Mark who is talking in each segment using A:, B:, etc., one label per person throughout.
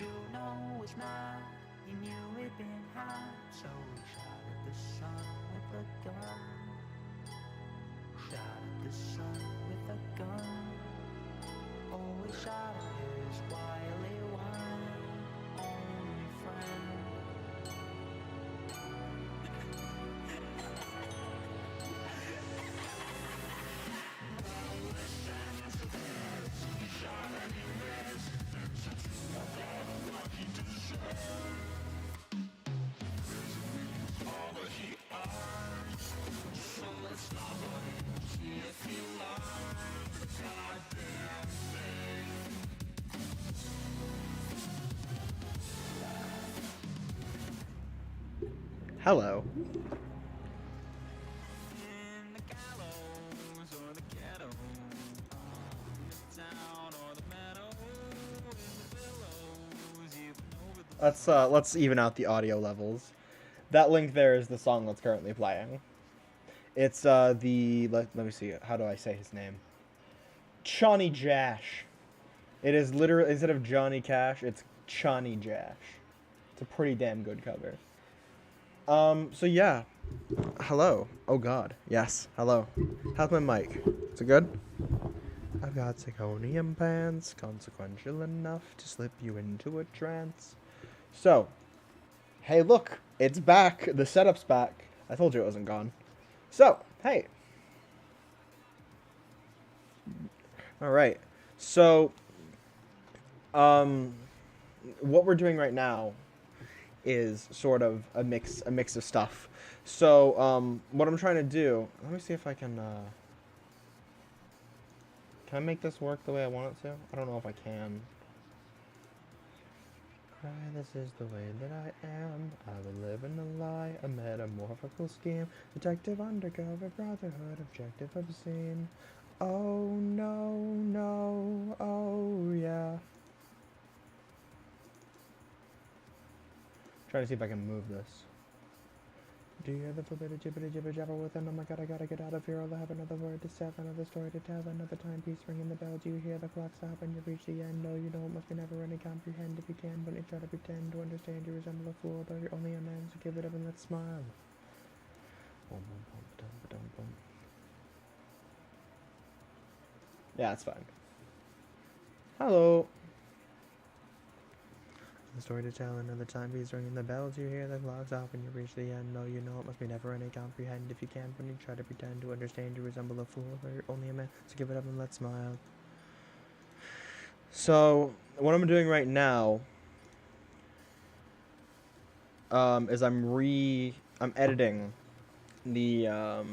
A: you know it's not. You knew it'd been hot, so we shot at the sun with a gun. Shot at the sun with a gun. Oh, we shot at his wily one, only friend.
B: Hello.
A: In the gallows or the ghetto, the town or the meadow, in the billows, even over the
B: Let's even out the audio levels. That link there is the song that's currently playing. It's let me see, how do I say his name? Johnny Jash. It is literally, instead of Johnny Cash, it's Johnny Jash. It's a pretty damn good cover. So yeah. Hello. Oh god. Yes. Hello. How's my mic? Is it good? I've got zirconium pants, consequential enough to slip you into a trance. So, hey look, it's back. The setup's back. I told you it wasn't gone. So, hey. Alright. So, what we're doing right now is sort of a mix of stuff. So, what I'm trying to do, let me see if I can I make this work the way I want it to? I don't know if I can. Cry, this is the way that I am. I will live in a lie, a metamorphical scheme. Detective undercover, brotherhood, objective obscene. Oh no, no, oh yeah. Trying to see if I can move this. Do you hear the forbidden jibber jibber jabber within? Oh my god, I gotta get out of here. I'll have another word to say, another story to tell, another timepiece ringing the bell. Do you hear the clock stop and you reach the end? No, you don't, must be never really comprehend if you can, but you try to pretend to understand. You resemble a fool, though you're only a man, so give it up and let's smile. Yeah, it's fine. Hello. The story to tell, another timepiece ringing the bells. You hear the clocks off and you reach the end. No, you know it must be never any comprehend if you can. When you try to pretend to understand, you resemble a fool, or you're only a man. So give it up and let's smile. So what I'm doing right now, is I'm editing the I'll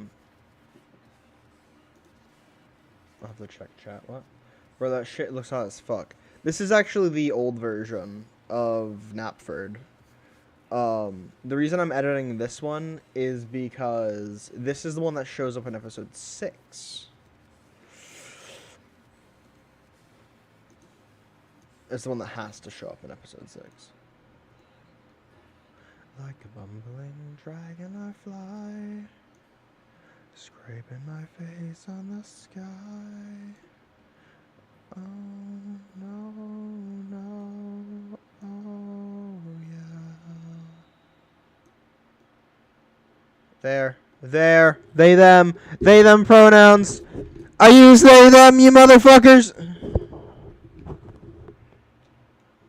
B: have to check chat. What? Bro, that shit looks hot as fuck. This is actually the old version of Knapford. The reason I'm editing this one is because this is the one that shows up in episode 6. It's the one that has to show up in episode 6. Like a bumbling dragon I fly, scraping my face on the sky. Oh no, no, oh yeah. There, they, them pronouns. I use they, them, you motherfuckers.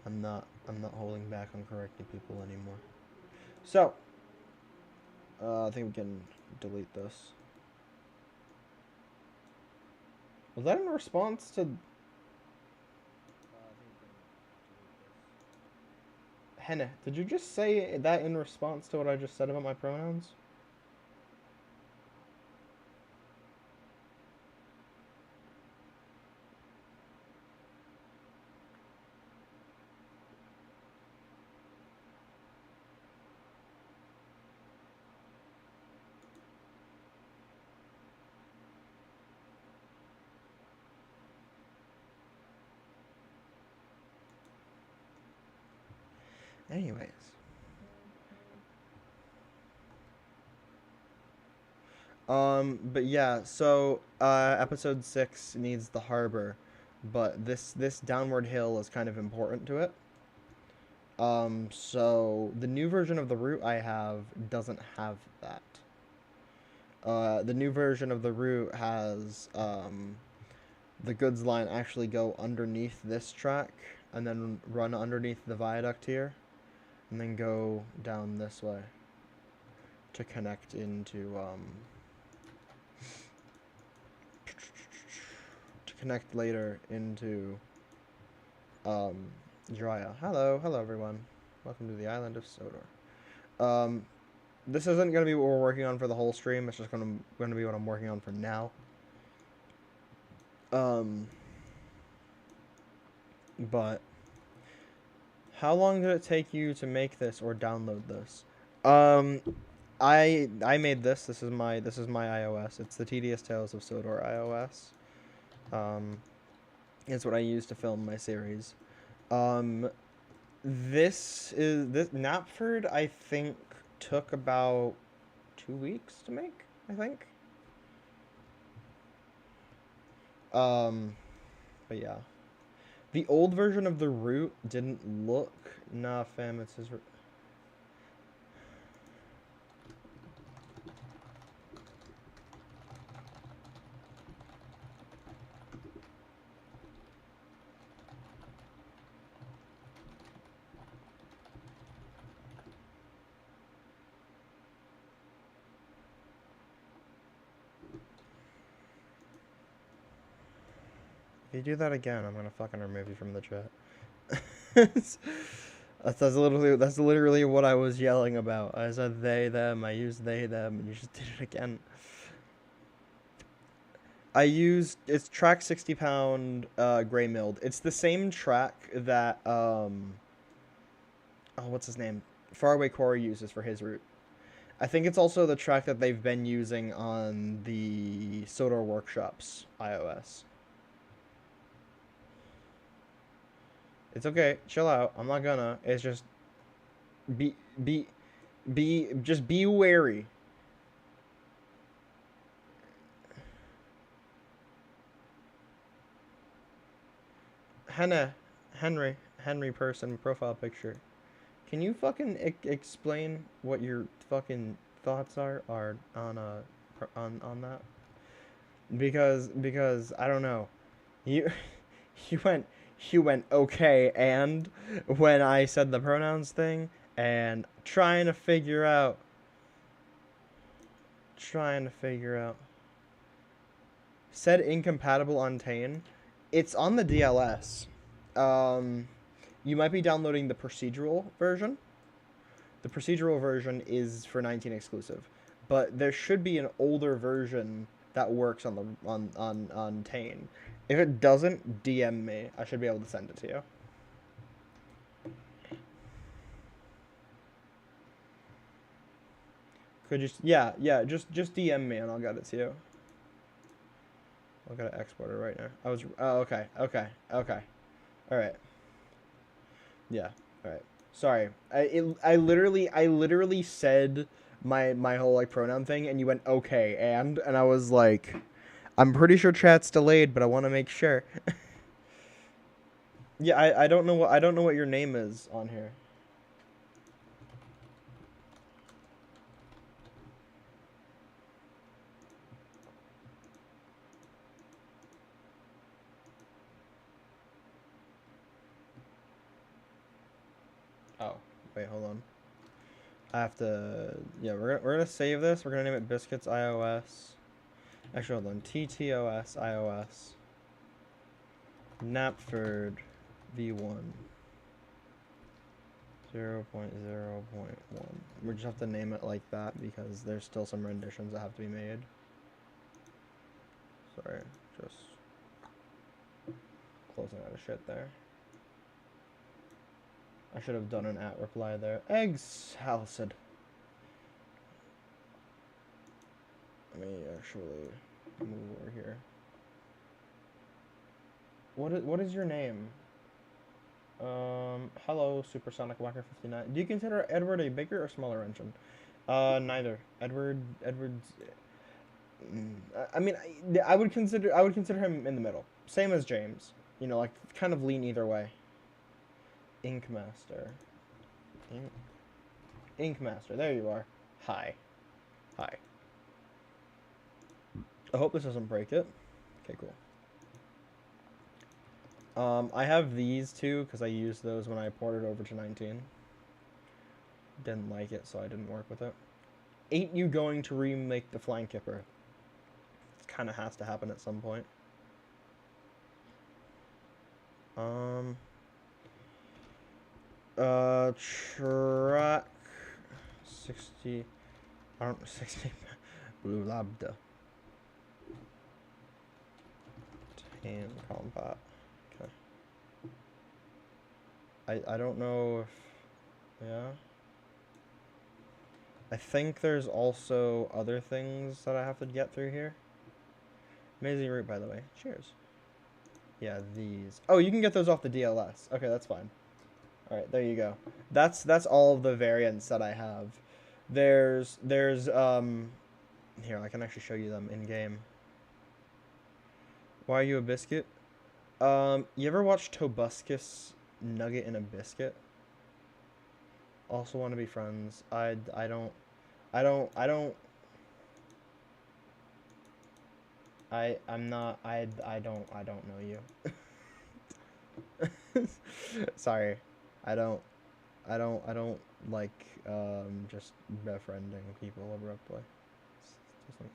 B: I'm not holding back on correcting people anymore. So, I think we can delete this. Was that in response to... Henna, did you just say that in response to what I just said about my pronouns? Anyways. But yeah, so, episode 6 needs the harbor, but this downward hill is kind of important to it. So the new version of the route I have doesn't have that. The new version of the route has the goods line actually go underneath this track and then run underneath the viaduct here and then go down this way to connect into later into Jiraiya. Hello everyone. Welcome to the island of Sodor. This isn't gonna be what we're working on for the whole stream. It's just gonna be what I'm working on for now. But how long did it take you to make this or download this? I made this. This is my iOS. It's the Tedious Tales of Sodor iOS. It's what I use to film my series. This Knapford I think took about 2 weeks to make, I think. But yeah. The old version of the route didn't look... Nah, fam, it's his... If you do that again, I'm gonna fucking remove you from the chat. That's literally what I was yelling about. I said they, them, I used they, them, and you just did it again. It's track 60 pound gray milled. It's the same track that what's his name? Faraway Corey uses for his route. I think it's also the track that they've been using on the Sodor Workshops iOS. It's okay. Chill out. I'm not gonna. It's just be wary. Henry person profile picture. Can you fucking explain what your fucking thoughts are on that? Because I don't know. You went okay and when I said the pronouns thing and trying to figure out said incompatible on Tane. It's on the DLS. You might be downloading the procedural version. The procedural version is for 19 exclusive, but there should be an older version that works on the on Tane. If it doesn't, DM me. I should be able to send it to you. Could you? Yeah. Just DM me and I'll get it to you. I'll gotta export it right now. Okay. All right. Yeah. All right. Sorry. I literally said my whole like pronoun thing and you went okay and I was like, I'm pretty sure chat's delayed, but I want to make sure. Yeah, I don't know what your name is on here. Oh, wait, hold on. I have to. Yeah, we're gonna save this. We're gonna name it Biscuits iOS. Actually, hold on. TTOS iOS. Knapford V1. 0.0.1. We just have to name it like that because there's still some renditions that have to be made. Sorry, just closing out of shit there. I should have done an @ reply there. Eggs, Halcid. Let me actually move over here. What is your name? Hello, Supersonic Whacker 59. Do you consider Edward a bigger or smaller engine? Neither. Edward's. I mean, I would consider him in the middle. Same as James. You know, like kind of lean either way. Ink Master. Ink Master, there you are. Hi. Hi. I hope this doesn't break it. Okay, cool. I have these two because I used those when I ported over to 19. Didn't like it, so I didn't work with it. Ain't you going to remake the Flying Kipper? It kind of has to happen at some point. Track 60. I don't 60. Blue Labda. Tan combat. Okay. I don't know if. Yeah. I think there's also other things that I have to get through here. Amazing route, by the way. Cheers. Yeah, these. Oh, you can get those off the DLS. Okay, that's fine. All right, there you go. That's all of the variants that I have. There's here, I can actually show you them in game. Why are you a biscuit? You ever watch Tobuscus Nugget in a Biscuit? Also want to be friends. I don't know you. Sorry. I don't like just befriending people abruptly. It's just like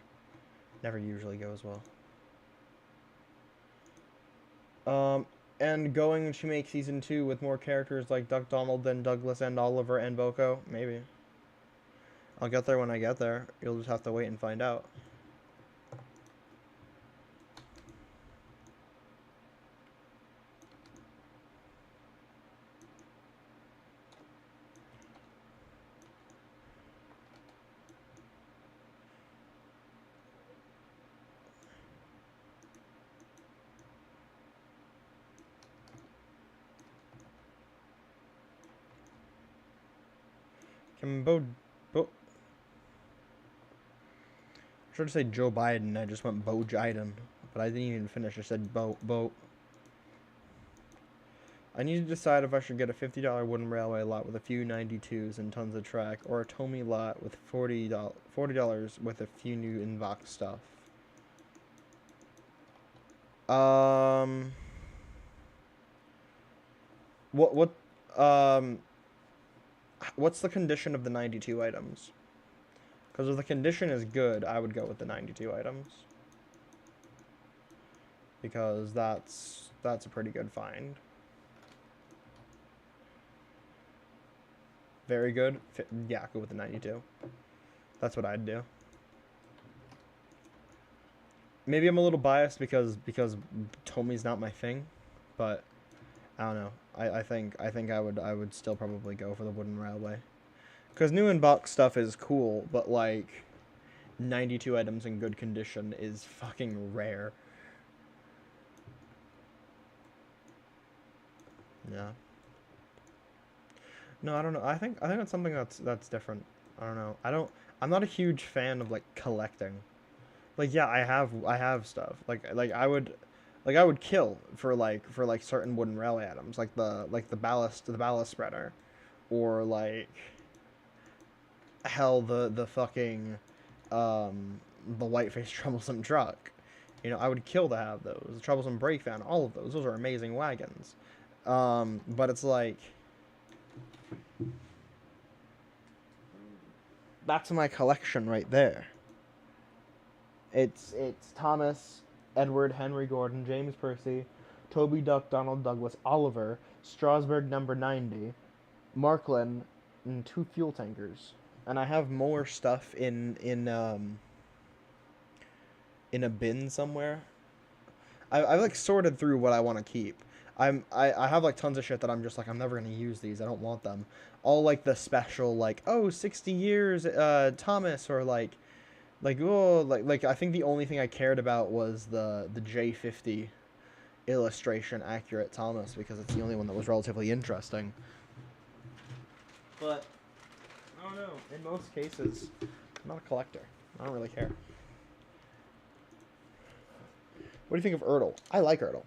B: never usually goes well. And going to make season 2 with more characters like Duck Donald and Douglas and Oliver and Boko? Maybe. I'll get there when I get there. You'll just have to wait and find out. Can I tried to say Joe Biden, I just went Bo Jiden. But I didn't even finish, I said Bo. I need to decide if I should get a $50 wooden railway lot with a few 92s and tons of track, or a Tomy lot with $40 with a few new Invox stuff. What's the condition of the 92 items? Because if the condition is good, I would go with the 92 items. Because that's a pretty good find. Very good. Yeah, go with the 92. That's what I'd do. Maybe I'm a little biased because Tomy's not my thing, but I don't know. I think I would still probably go for the wooden railway. Because new in-box stuff is cool, but like 92 items in good condition is fucking rare. Yeah. No, I don't know. I think it's something that's different. I don't know. I'm not a huge fan of like collecting. Like yeah, I have stuff. Like I would kill for certain wooden railway items, like the ballast spreader, or like hell the fucking the white-faced troublesome truck. You know, I would kill to have those. The troublesome brake van, all of those. Those are amazing wagons. But it's like that's my collection right there. It's Thomas, Edward, Henry Gordon, James Percy, Toby, Duck, Donald, Douglas, Oliver, Strasbourg number 90, Markland, and 2 fuel tankers. And I have more stuff in a bin somewhere. I've like sorted through what I want to keep. I have like tons of shit that I'm just like I'm never gonna use these. I don't want them. All like the special like 60 years Thomas, or like I think the only thing I cared about was the J50 illustration accurate Thomas, because it's the only one that was relatively interesting. But I don't know. In most cases, I'm not a collector. I don't really care. What do you think of Ertl? I like Ertl.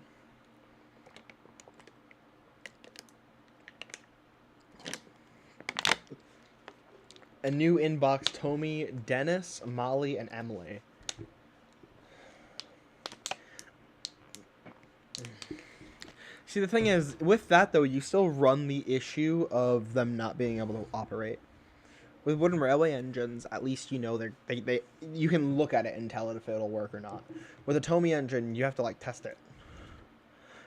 B: A new inbox, Tommy, Dennis, Molly, and Emily. See, the thing is, with that, though, you still run the issue of them not being able to operate. With wooden railway engines, at least you know they you can look at it and tell it if it'll work or not. With a Tommy engine, you have to, like, test it.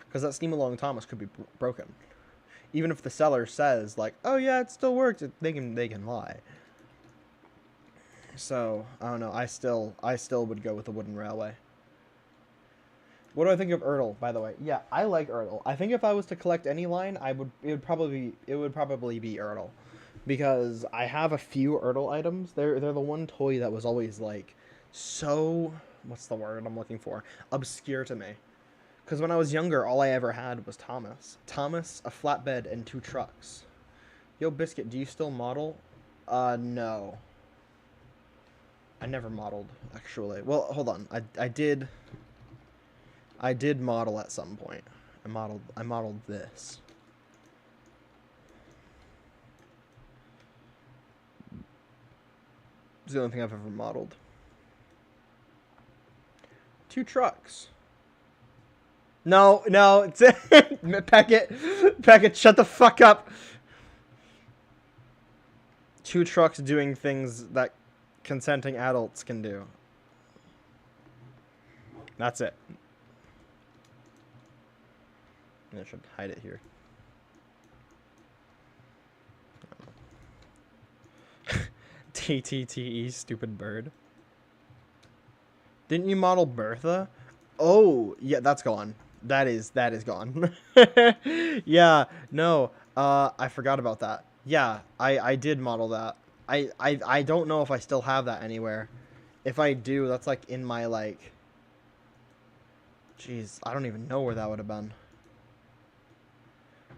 B: Because that steam along Thomas could be broken. Even if the seller says, like, oh, yeah, it still works, they can lie. So, I don't know, I still would go with the wooden railway. What do I think of Ertl, by the way? Yeah, I like Ertl. I think if I was to collect any line, it would probably be Ertl. Because I have a few Ertl items. They're the one toy that was always, like, so, what's the word I'm looking for? Obscure to me. Because when I was younger, all I ever had was Thomas. Thomas, a flatbed, and 2 trucks. Yo, Biscuit, do you still model? No. I never modeled, actually. Well, hold on. I did model at some point. I modeled this. It's the only thing I've ever modeled. 2 trucks. No, it's Peckett, shut the fuck up. 2 trucks doing things that consenting adults can do. That's it. I should hide it here. TTTE, stupid bird. Didn't you model Bertha? Oh, yeah, that's gone. That is gone. Yeah, no, I forgot about that. Yeah, I did model that. I don't know if I still have that anywhere. If I do, that's like in my, like, jeez, I don't even know where that would have been.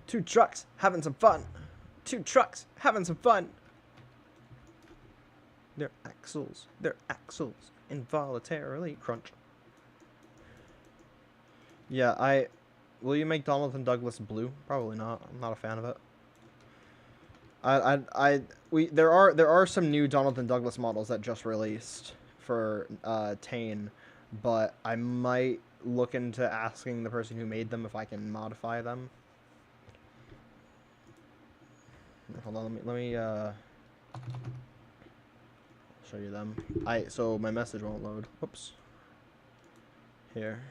B: 2 trucks having some fun. 2 trucks having some fun. Their axles involuntarily crunch. Yeah, will you make Donald and Douglas blue? Probably not. I'm not a fan of it. There are some new Donald and Douglas models that just released for Tane, but I might look into asking the person who made them if I can modify them. Hold on, let me show you them. So my message won't load. Whoops. Here.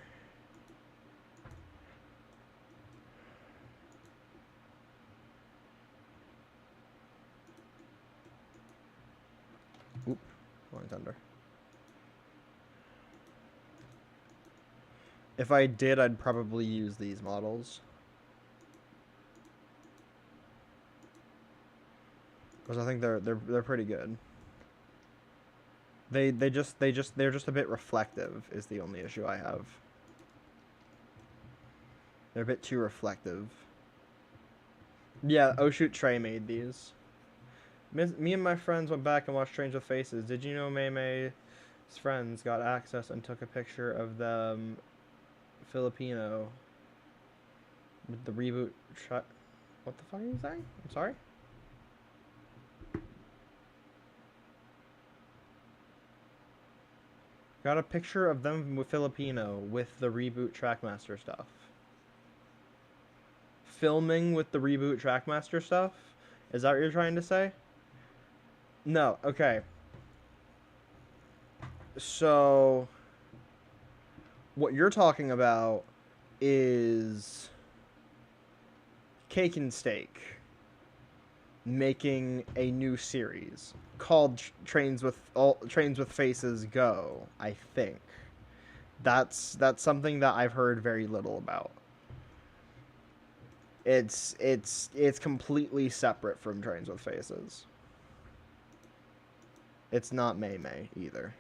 B: Oop, wrong thunder. If I did, I'd probably use these models. Because I think they're pretty good. They're just a bit reflective is the only issue I have. They're a bit too reflective. Yeah, Oh Shoot Trey made these. Me and my friends went back and watched Trains with Faces. Did you know May's friends got access and took a picture of them Filipino with the reboot shot? What the fuck are you saying? I'm sorry? Got a picture of them with Filipino with the reboot Trackmaster stuff. Filming with the reboot Trackmaster stuff? Is that what you're trying to say? No, okay. So, what you're talking about is Cake and Steak making a new series called Trains with Faces Go, I think. That's something that I've heard very little about. It's completely separate from Trains with Faces. It's not May either.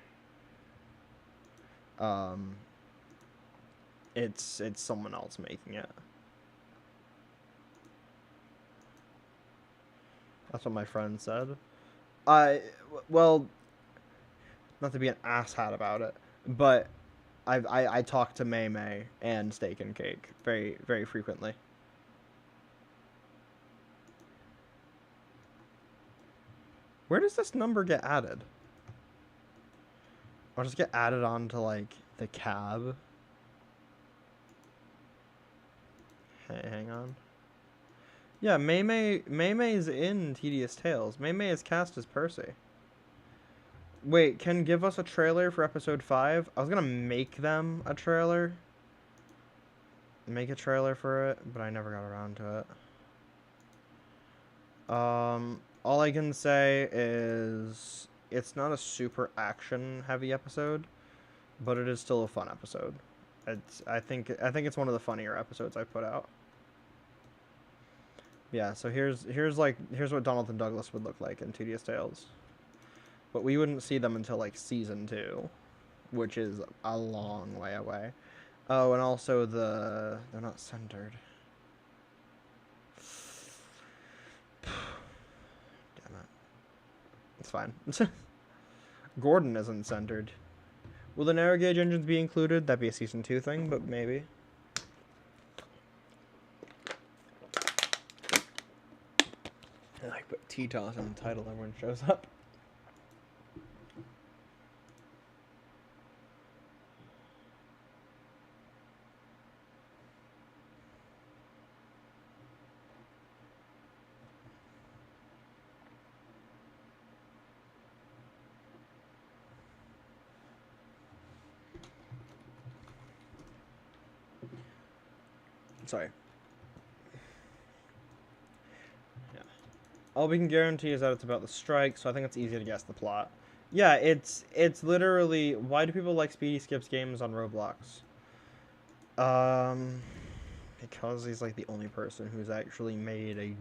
B: It's someone else making it. That's what my friend said. Well, not to be an asshat about it, but I talk to May and Steak and Cake very, very frequently. Where does this number get added? Or just get added onto, like, the cab? Hey, hang on. Yeah, May's in Tedious Tales. May is cast as Percy. Wait, can give us a trailer for episode 5? I was gonna make them a trailer. Make a trailer for it, but I never got around to it. All I can say is it's not a super action-heavy episode, but it is still a fun episode. I think it's one of the funnier episodes I've put out. Yeah, so here's what Donald and Douglas would look like in Tedious Tales. But we wouldn't see them until like season 2, which is a long way away. Oh, and also they're not centered. Damn it. It's fine. Gordon isn't centered. Will the narrow gauge engines be included? That'd be a season 2 thing, but maybe. I like put Ttos in the title, everyone shows up. Sorry. Yeah. All we can guarantee is that it's about the strike, so I think it's easy to guess the plot. Yeah, it's literally, why do people like Speedy Skips games on Roblox? Because he's like the only person who's actually made a, I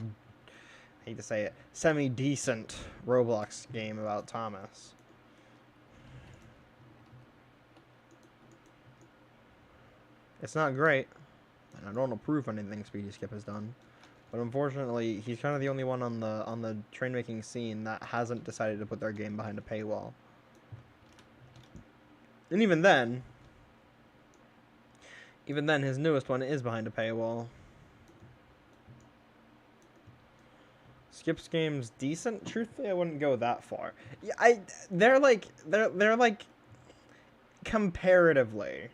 B: hate to say it, semi-decent Roblox game about Thomas. It's not great, and I don't approve anything Speedy Skip has done, but unfortunately, he's kind of the only one on the train making scene that hasn't decided to put their game behind a paywall. And even then, his newest one is behind a paywall. Skip's game's decent. Truthfully, I wouldn't go that far. Yeah, they're like comparatively.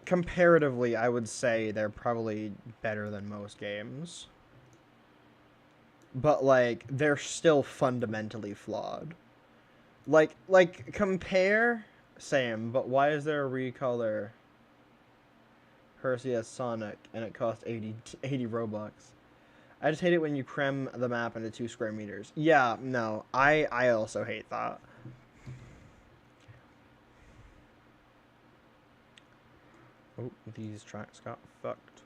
B: Comparatively, I would say they're probably better than most games. But like they're still fundamentally flawed. Like compare same, but why is there a recolor Percy as Sonic and it costs 80 Robux? I just hate it when you cram the map into 2 square meters. Yeah, no, I also hate that. Oh, these tracks got fucked.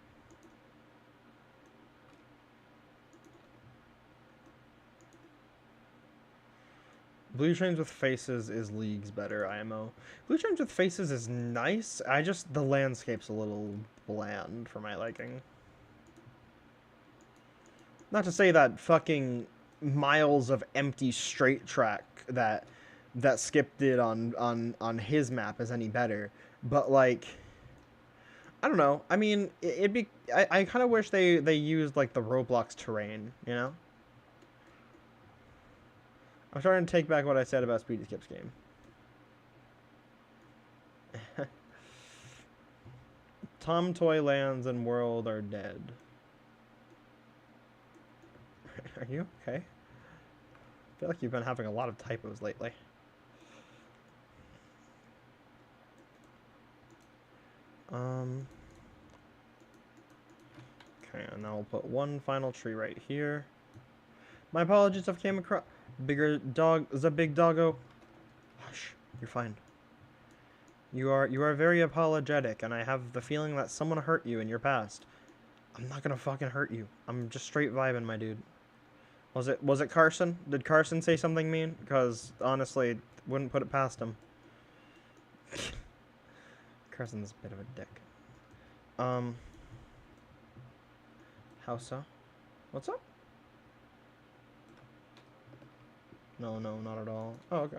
B: Blue Trains with Faces is leagues better, IMO. Blue Trains with Faces is nice. The landscape's a little bland for my liking. Not to say that fucking miles of empty straight track that Skip did on his map is any better, but like, I don't know. I mean, I kind of wish they used like the Roblox terrain, you know? I'm trying to take back what I said about Speedy Skip's game. Tom Toylands and World are dead. Are you okay? I feel like you've been having a lot of typos lately. Okay, and now we'll put one final tree right here. My apologies if I came across... Bigger dog, the big doggo. Hush, you're fine. You are very apologetic, and I have the feeling that someone hurt you in your past. I'm not gonna fucking hurt you. I'm just straight vibing, my dude. Was it Carson? Did Carson say something mean? Because honestly, wouldn't put it past him. Carson's a bit of a dick. Howsa? What's up? No, not at all. Oh, okay.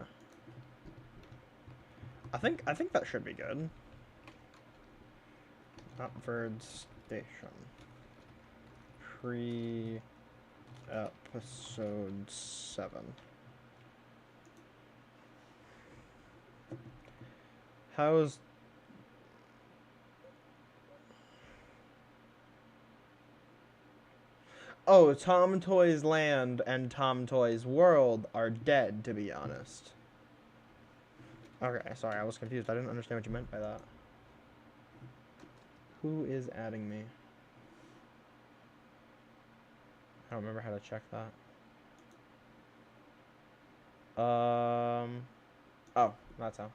B: I think that should be good. Upford Station. Episode 7. How's... Oh, Tom Toy's Land and Tom Toy's World are dead, to be honest. Okay, sorry, I was confused. I didn't understand what you meant by that. Who is adding me? I don't remember how to check that. Oh, that's how.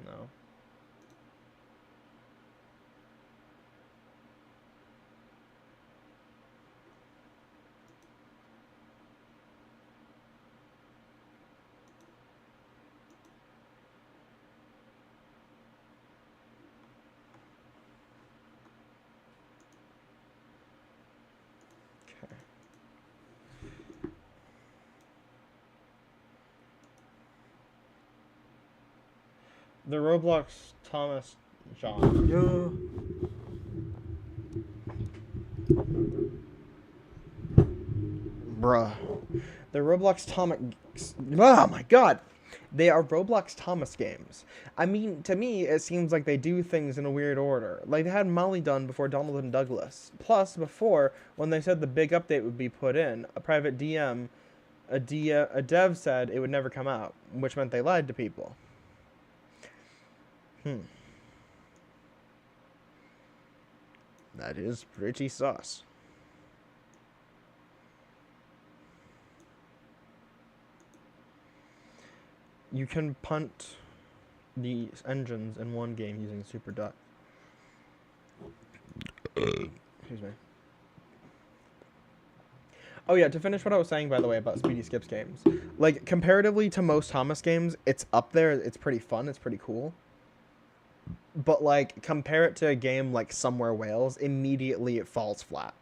B: No. Okay. The Roblox Thomas John. Bruh. The Roblox Thomas... Oh my god! They are Roblox Thomas games. I mean, to me, it seems like they do things in a weird order. Like, they had Molly done before Donald and Douglas. Plus, before, when they said the big update would be put in, a private DM, a dev said it would never come out, which meant they lied to people. That is pretty sus. You can punt the engines in one game using Super Duck. Excuse me. Oh yeah, to finish what I was saying, by the way, about Speedy Skips games. Like, comparatively to most Thomas games, it's up there. It's pretty fun. It's pretty cool. But, like, compare it to a game like Somewhere Wales, immediately it falls flat.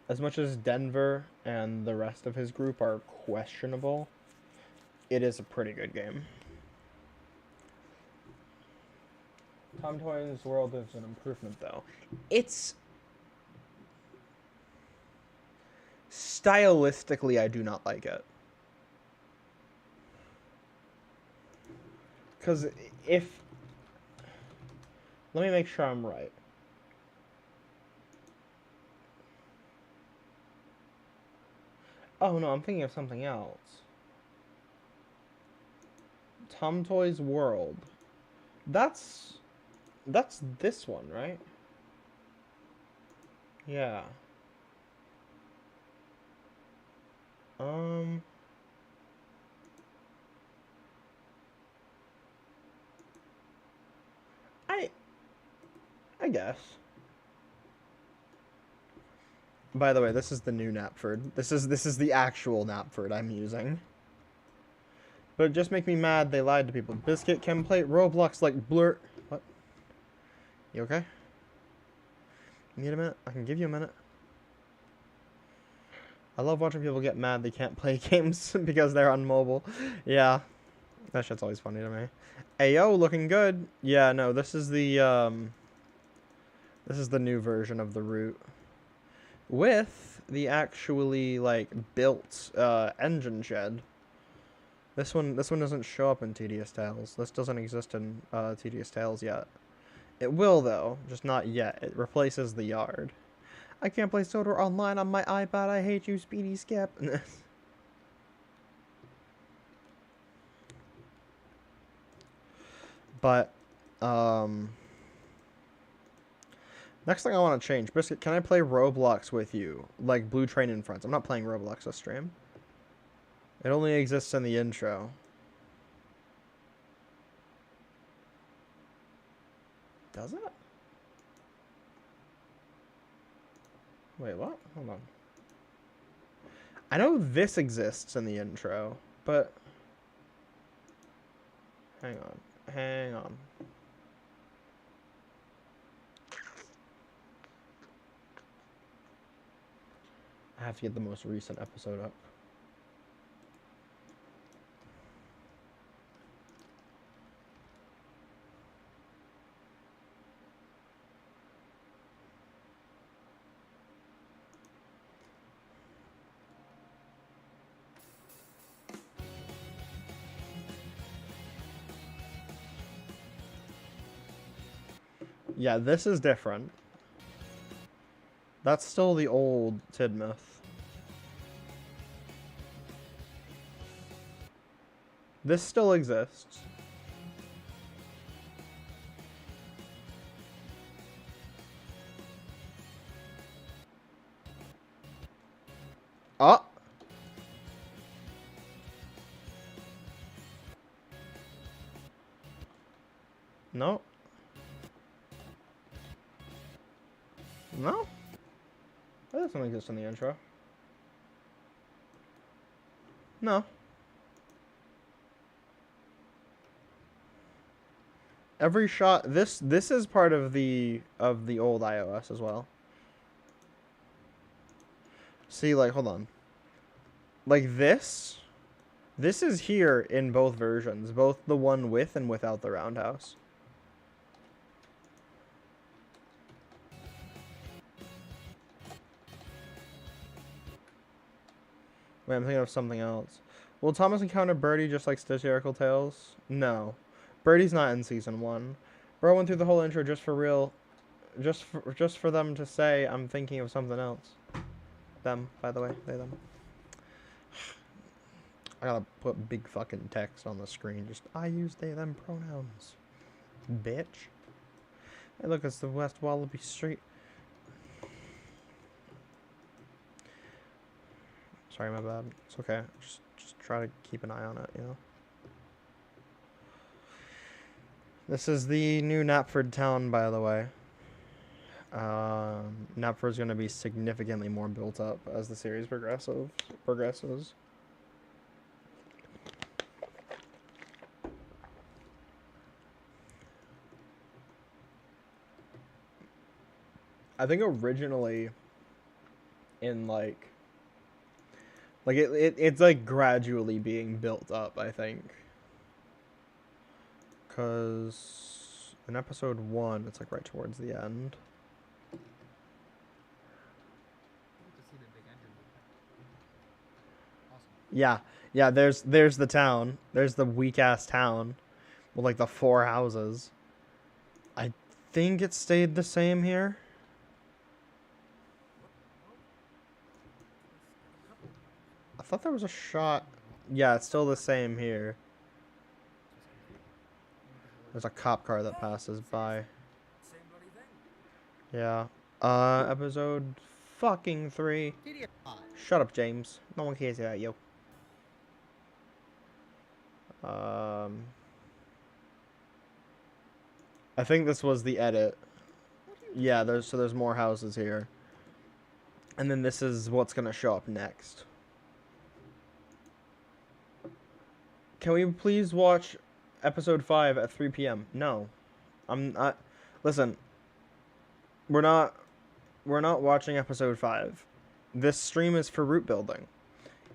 B: As much as Denver and the rest of his group are questionable, it is a pretty good game. Tom Toy's World is an improvement, though. It's... Stylistically, I do not like it. Because if... Let me make sure I'm right. Oh, no, I'm thinking of something else. Tom Toy's World. That's this one, right? Yeah. I guess. By the way, this is the new Knapford. This is the actual Knapford I'm using. But it just make me mad they lied to people. Biscuit can play Roblox like Blur. What? You okay? You need a minute? I can give you a minute. I love watching people get mad they can't play games because they're on mobile. Yeah. That shit's always funny to me. Ayo, looking good. Yeah, no, this is the new version of the route. With the actually, like, built engine shed. This one doesn't show up in Tedious Tales. This doesn't exist in Tedious Tales yet. It will, though, just not yet. It replaces the yard. I can't play Soda online on my iPad. I hate you, Speedy Skip. But, next thing I want to change. Biscuit, can I play Roblox with you? Like Blue Train and Friends. I'm not playing Roblox this stream. It only exists in the intro. Does it? Wait, what? Hold on. I know this exists in the intro, but... Hang on. Hang on. I have to get the most recent episode up. Yeah, this is different. That's still the old Tidmouth. This still exists. Oh! No. No? That doesn't exist in the intro. No. Every shot this is part of the old iOS as well. See, like, hold on. Like this is here in both versions, both the one with and without the roundhouse. Wait, I'm thinking of something else. Will Thomas encounter Birdie just like Satirical Tales? No. Birdie's not in season 1. Bro went through the whole intro just for real. Just for them to say I'm thinking of something else. Them, by the way. They, them. I gotta put big fucking text on the screen. Just, I use they, them pronouns. Bitch. Hey, look, it's the West Wallaby Street. Sorry, my bad. It's okay. Just try to keep an eye on it, you know? This is the new Knapford town, by the way. Knapford's going to be significantly more built up as the series progresses. I think originally in it's like gradually being built up, I think. Cause in episode 1, it's like right towards the end. Yeah, yeah. There's the town. There's the weak ass town, with like the 4 houses. I think it stayed the same here. I thought there was a shot. Yeah, it's still the same here. There's a cop car that passes by. Yeah. Episode fucking 3. Shut up, James. No one cares about you. I think this was the edit. Yeah, there's more houses here. And then this is what's gonna show up next. Can we please watch episode 5 at 3 p.m.? No. I'm not. Listen. We're not watching episode 5. This stream is for route building.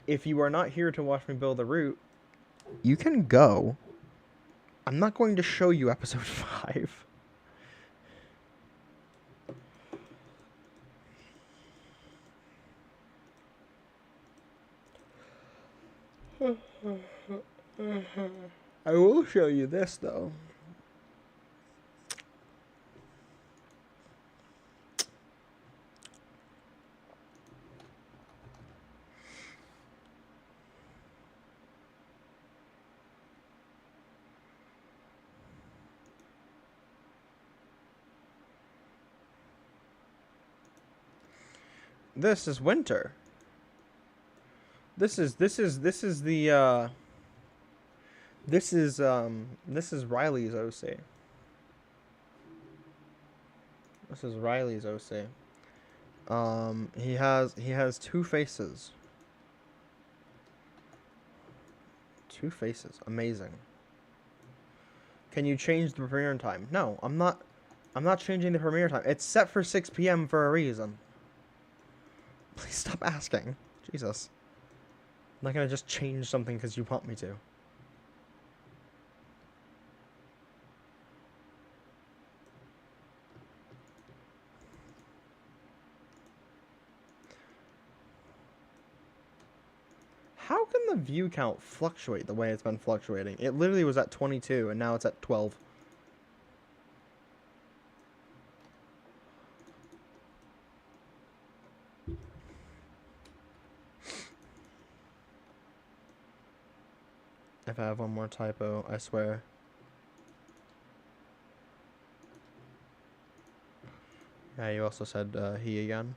B: If you are not here to watch me build a route, you can go. I'm not going to show you episode 5. I will show you this, though. This is winter. This is Riley's OC. This is Riley's OC. He has 2 faces. 2 faces. Amazing. Can you change the premiere time? No, I'm not changing the premiere time. It's set for 6 p.m. for a reason. Please stop asking. Jesus. I'm not gonna just change something because you want me to. How can the view count fluctuate the way it's been fluctuating? It literally was at 22 and now it's at 12. If I have one more typo, I swear. Yeah, you also said he again.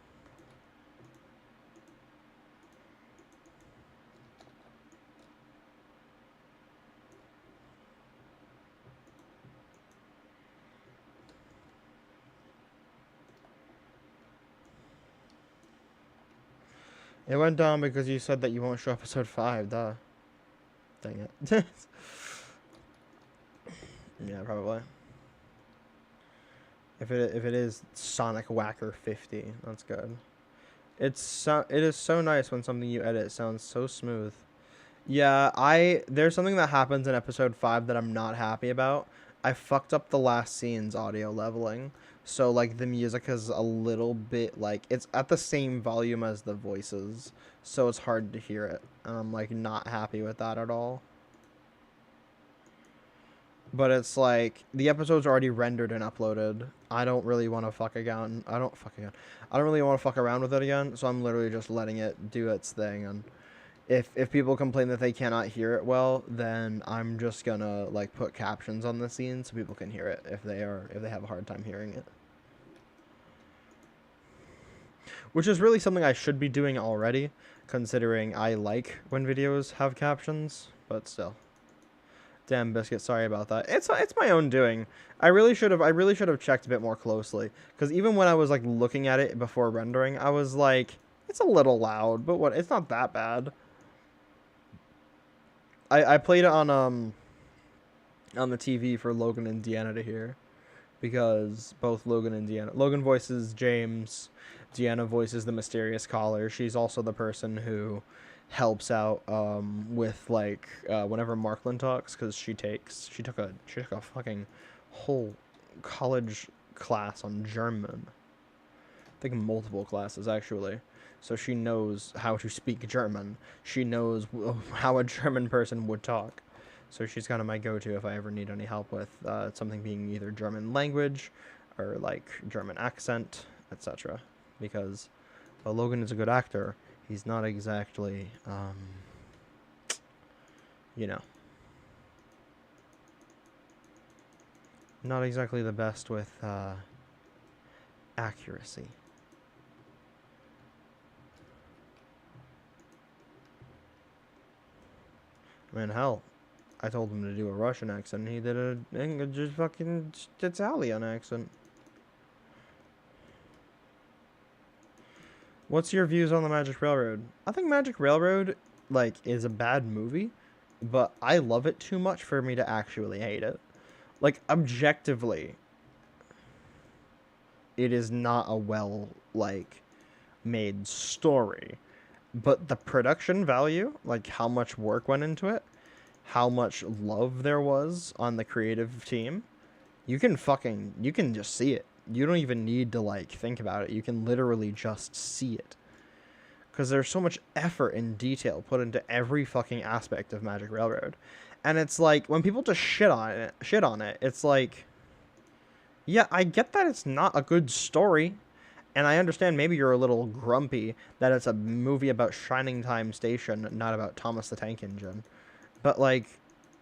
B: It went down because you said that you won't show episode 5, duh. Dang it. Yeah, probably. If it is Sonic Whacker 50, that's good. It is so nice when something you edit sounds so smooth. Yeah, there's something that happens in episode 5 that I'm not happy about. I fucked up the last scene's audio leveling. So, like, the music is a little bit, like, it's at the same volume as the voices. So it's hard to hear it. And I'm, like, not happy with that at all. But it's, like, the episode's already rendered and uploaded. I don't really want to fuck again. I don't really want to fuck around with it again. So I'm literally just letting it do its thing. And if people complain that they cannot hear it well, then I'm just gonna like put captions on the scene so people can hear it if they have a hard time hearing it. Which is really something I should be doing already, considering I like when videos have captions, but still. Damn biscuit, sorry about that. It's my own doing. I really should have checked a bit more closely, because even when I was like looking at it before rendering, I was like, it's a little loud, but what? It's not that bad. I played it on the TV for Logan and Deanna to hear, because both Logan voices James, Deanna voices the mysterious caller. She's also the person who helps out with like whenever Marklin talks, because she took a fucking whole college class on German. I think multiple classes actually. So she knows how to speak German. She knows how a German person would talk. So she's kind of my go-to if I ever need any help with something being either German language or like German accent, etc. Because while Logan is a good actor, he's not exactly, you know, not exactly the best with accuracy. I mean, hell, I told him to do a Russian accent, and he did a just fucking Italian accent. What's your views on the Magic Railroad? I think Magic Railroad, like, is a bad movie, but I love it too much for me to actually hate it. Like, objectively, it is not a well, like, made story. But the production value, like how much work went into it, how much love there was on the creative team, you can just see it. You don't even need to like think about it. You can literally just see it. Because there's so much effort and detail put into every fucking aspect of Magic Railroad. And it's like, when people just shit on it, it's like, yeah, I get that it's not a good story. And I understand maybe you're a little grumpy that it's a movie about Shining Time Station, not about Thomas the Tank Engine. But, like,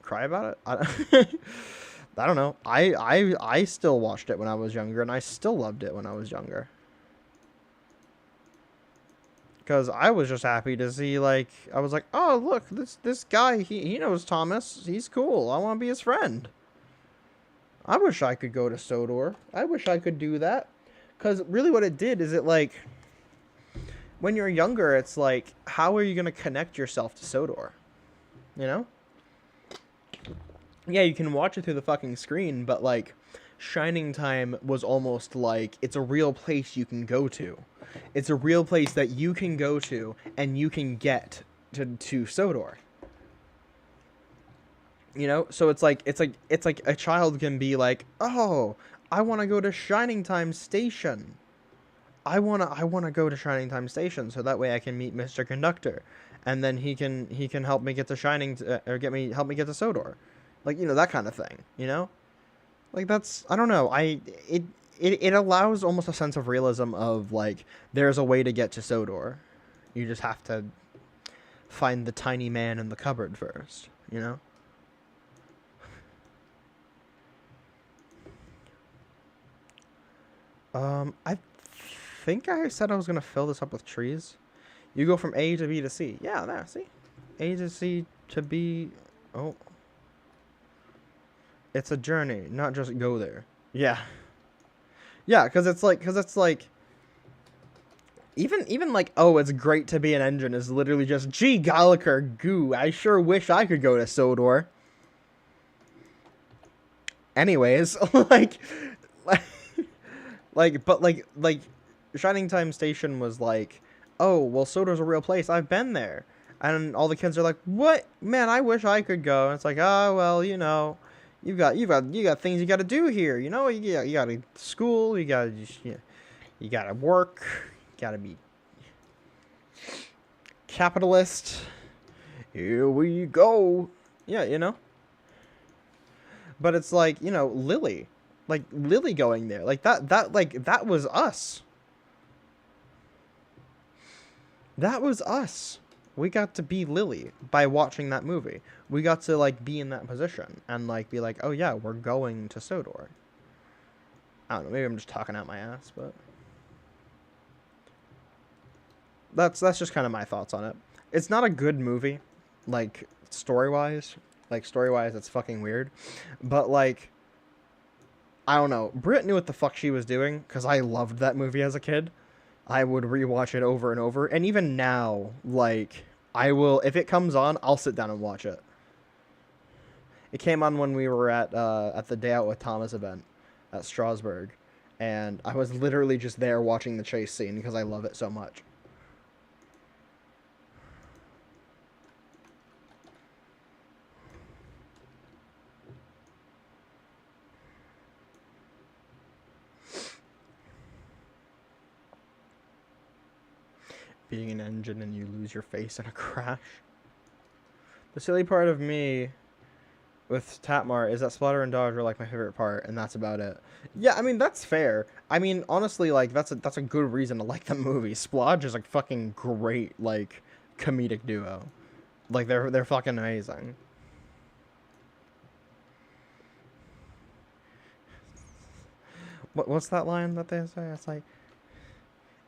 B: cry about it? I don't know. I still watched it when I was younger, and I still loved it when I was younger. Because I was just happy to see, like, I was like, oh, look, this guy, he knows Thomas. He's cool. I want to be his friend. I wish I could go to Sodor. I wish I could do that. Because really what it did is it, like, when you're younger, it's like, how are you going to connect yourself to Sodor? You know? Yeah, you can watch it through the fucking screen, but, like, Shining Time was almost like it's a real place you can go to. It's a real place that you can go to and you can get to Sodor. You know, so it's like a child can be like, "Oh, I want to go to Shining Time Station. I wanna go to Shining Time Station so that way I can meet Mr. Conductor, and then he can help me get to or help me get to Sodor, like, you know, that kind of thing. You know, like, that's, I don't know, it allows almost a sense of realism of like there's a way to get to Sodor. You just have to find the tiny man in the cupboard first. You know. I think I said I was gonna fill this up with trees. You go from A to B to C. Yeah, there. See, A to C to B. Oh, it's a journey, not just go there. Yeah, yeah, because even like, oh, it's great to be an engine is literally just, gee, Gallagher, goo. I sure wish I could go to Sodor. Anyways, like, but Shining Time Station was like, oh, well, Sodor's a real place. I've been there. And all the kids are like, what? Man, I wish I could go. And it's like, oh, well, you know, you got things you got to do here. You know, you got to school. You got to work. You got to be capitalist. Here we go. Yeah, you know. But it's like, you know, Lily going there, like that was us. That was us. We got to be Lily by watching that movie. We got to like be in that position and like be like, oh yeah, we're going to Sodor. I don't know, maybe I'm just talking out my ass, but that's just kind of my thoughts on it. It's not a good movie, like story-wise. Like story-wise, it's fucking weird. But like, I don't know. Britt knew what the fuck she was doing, because I loved that movie as a kid. I would rewatch it over and over. And even now, like, I will, if it comes on, I'll sit down and watch it. It came on when we were at the Day Out with Thomas event at Strasbourg. And I was literally just there watching the chase scene because I love it so much. Being an engine and you lose your face in a crash. The silly part of me with Tatmar is that Splatter and Dodge are like my favorite part, and that's about it. Yeah, I mean, that's fair. I mean, honestly, like, that's a good reason to like the movie. Splodge is like fucking great, like, comedic duo. Like, they're fucking amazing. What's that line that they say? It's like,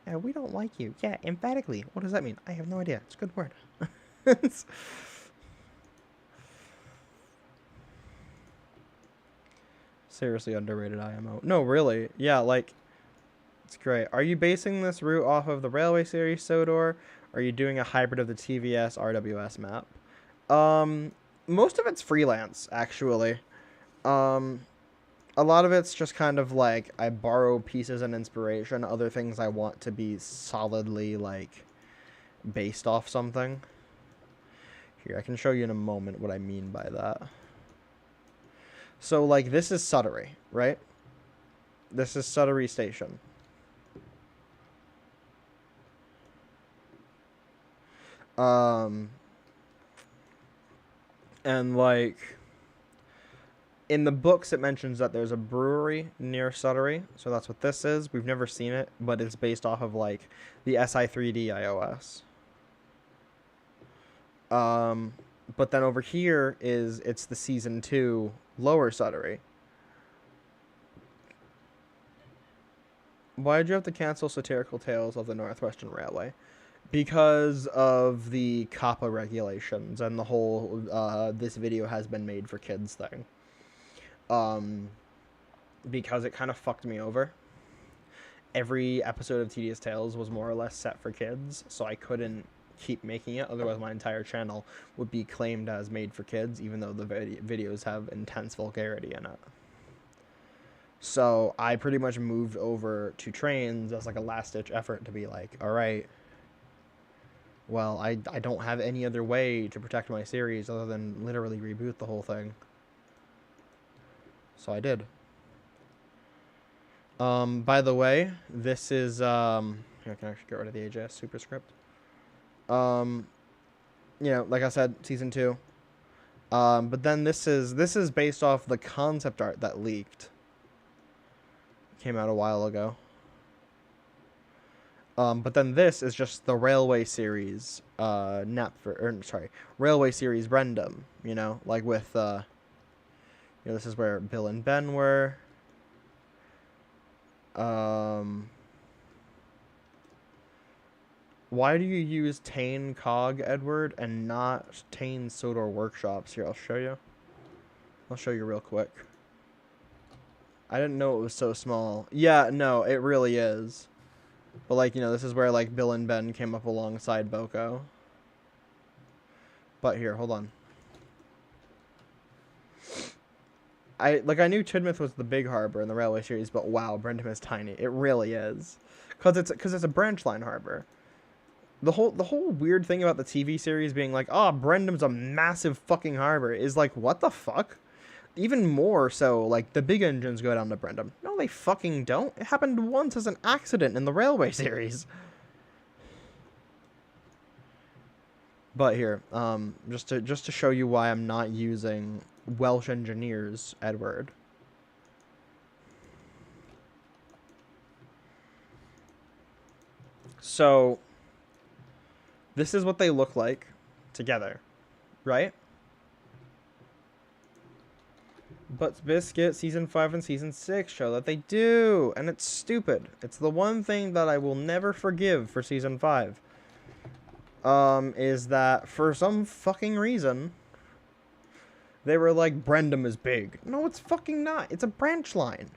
B: yeah, we don't like you. Yeah, emphatically. What does that mean? I have no idea. It's a good word. Seriously underrated IMO. No, really. Yeah, like, it's great. Are you basing this route off of the Railway Series Sodor? Or are you doing a hybrid of the TVS RWS map? Most of it's freelance, actually. A lot of it's just kind of like I borrow pieces and inspiration, other things I want to be solidly like based off something. Here, I can show you in a moment what I mean by that. So like this is Sudbury, right? This is Sudbury Station. And like in the books, it mentions that there's a brewery near Sudbury, so that's what this is. We've never seen it, but it's based off of, like, the SI3D iOS. But then over here it's the Season 2 Lower Sudbury. Why did you have to cancel Satirical Tales of the Northwestern Railway? Because of the COPPA regulations and the whole, this video has been made for kids thing. Because it kind of fucked me over. Every episode of Tedious Tales was more or less set for kids, so I couldn't keep making it, otherwise my entire channel would be claimed as made for kids, even though the videos have intense vulgarity in it. So I pretty much moved over to trains as like a last ditch effort to be like, all right, well, I don't have any other way to protect my series other than literally reboot the whole thing. So I did. By the way, this is here, I can actually get rid of the AJS superscript. You know, like I said, season 2. But then this is based off the concept art that leaked. Came out a while ago. But then this is just the Railway series, Railway series Brendam, you know, like with, you know, this is where Bill and Ben were. Why do you use Tane Cog, Edward, and not Tane Sodor Workshops? Here, I'll show you. I'll show you real quick. I didn't know it was so small. Yeah, no, it really is. But, like, you know, this is where, like, Bill and Ben came up alongside Boko. But here, hold on. I knew Tidmouth was the big harbor in the Railway series, but wow, Brendam is tiny. It really is. Because it's a branch line harbor. The whole weird thing about the TV series being like, oh, Brendam's a massive fucking harbor is like, what the fuck? Even more so, like, the big engines go down to Brendam. No, they fucking don't. It happened once as an accident in the Railway series. But here, just to show you why I'm not using Welsh engineers, Edward. So, this is what they look like together, right? But Biscuit Season 5 and Season 6 show that they do, and it's stupid. It's the one thing that I will never forgive for Season 5. Is that for some fucking reason, they were like, Brendam is big. No, it's fucking not. It's a branch line.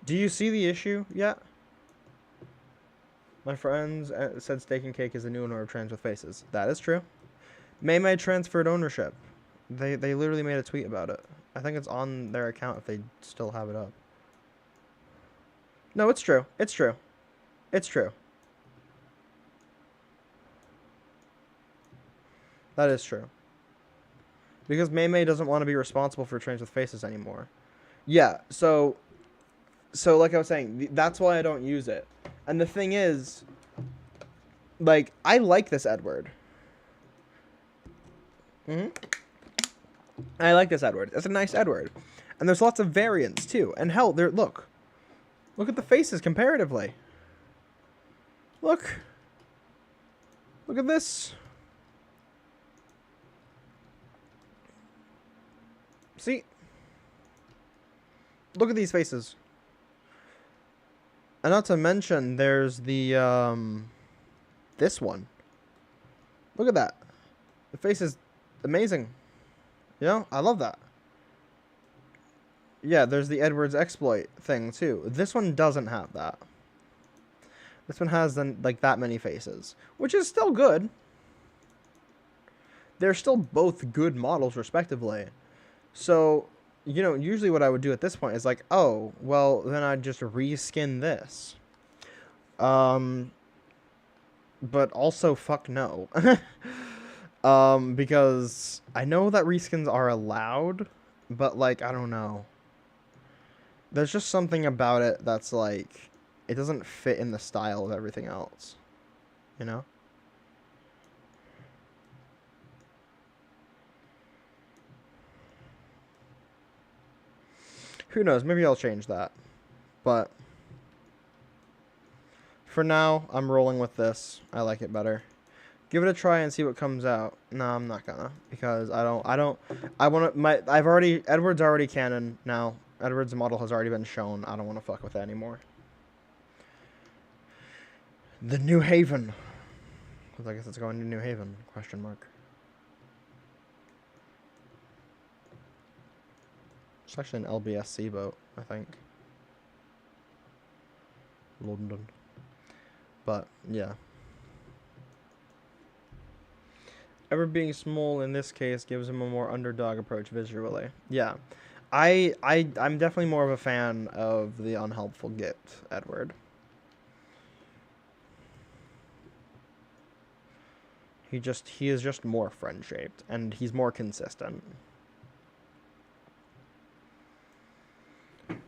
B: Do you see the issue yet? My friends said Steak and Cake is the new owner of Trans with Faces. That is true. May transferred ownership. They literally made a tweet about it. I think it's on their account if they still have it up. No, it's true. It's true. It's true. That is true. Because May doesn't want to be responsible for Trans with Faces anymore. Yeah, so like I was saying, that's why I don't use it. And the thing is, like, I like this Edward. I like this Edward. It's a nice Edward. And there's lots of variants, too. And hell, look at the faces comparatively. Look at this. See? Look at these faces. And not to mention, there's the, this one. Look at that. The face is amazing. You know, I love that. Yeah, there's the Edwards exploit thing, too. This one doesn't have that. This one has, like, that many faces. Which is still good. They're still both good models, respectively. So, you know, usually what I would do at this point is like, oh, well, then I'd just reskin this. But also, fuck no. Because I know that reskins are allowed, but, like, I don't know. There's just something about it that's, like, it doesn't fit in the style of everything else. You know? Who knows? Maybe I'll change that. But for now, I'm rolling with this. I like it better. Give it a try and see what comes out. No, I'm not gonna, because Edward's already canon now. Edward's model has already been shown. I don't want to fuck with it anymore. The New Haven. I guess it's going to New Haven, question mark. It's actually an LBSC boat, I think. London. But yeah. Ever being small in this case gives him a more underdog approach visually. Yeah. I'm definitely more of a fan of the unhelpful gift, Edward. He is just more friend shaped and he's more consistent.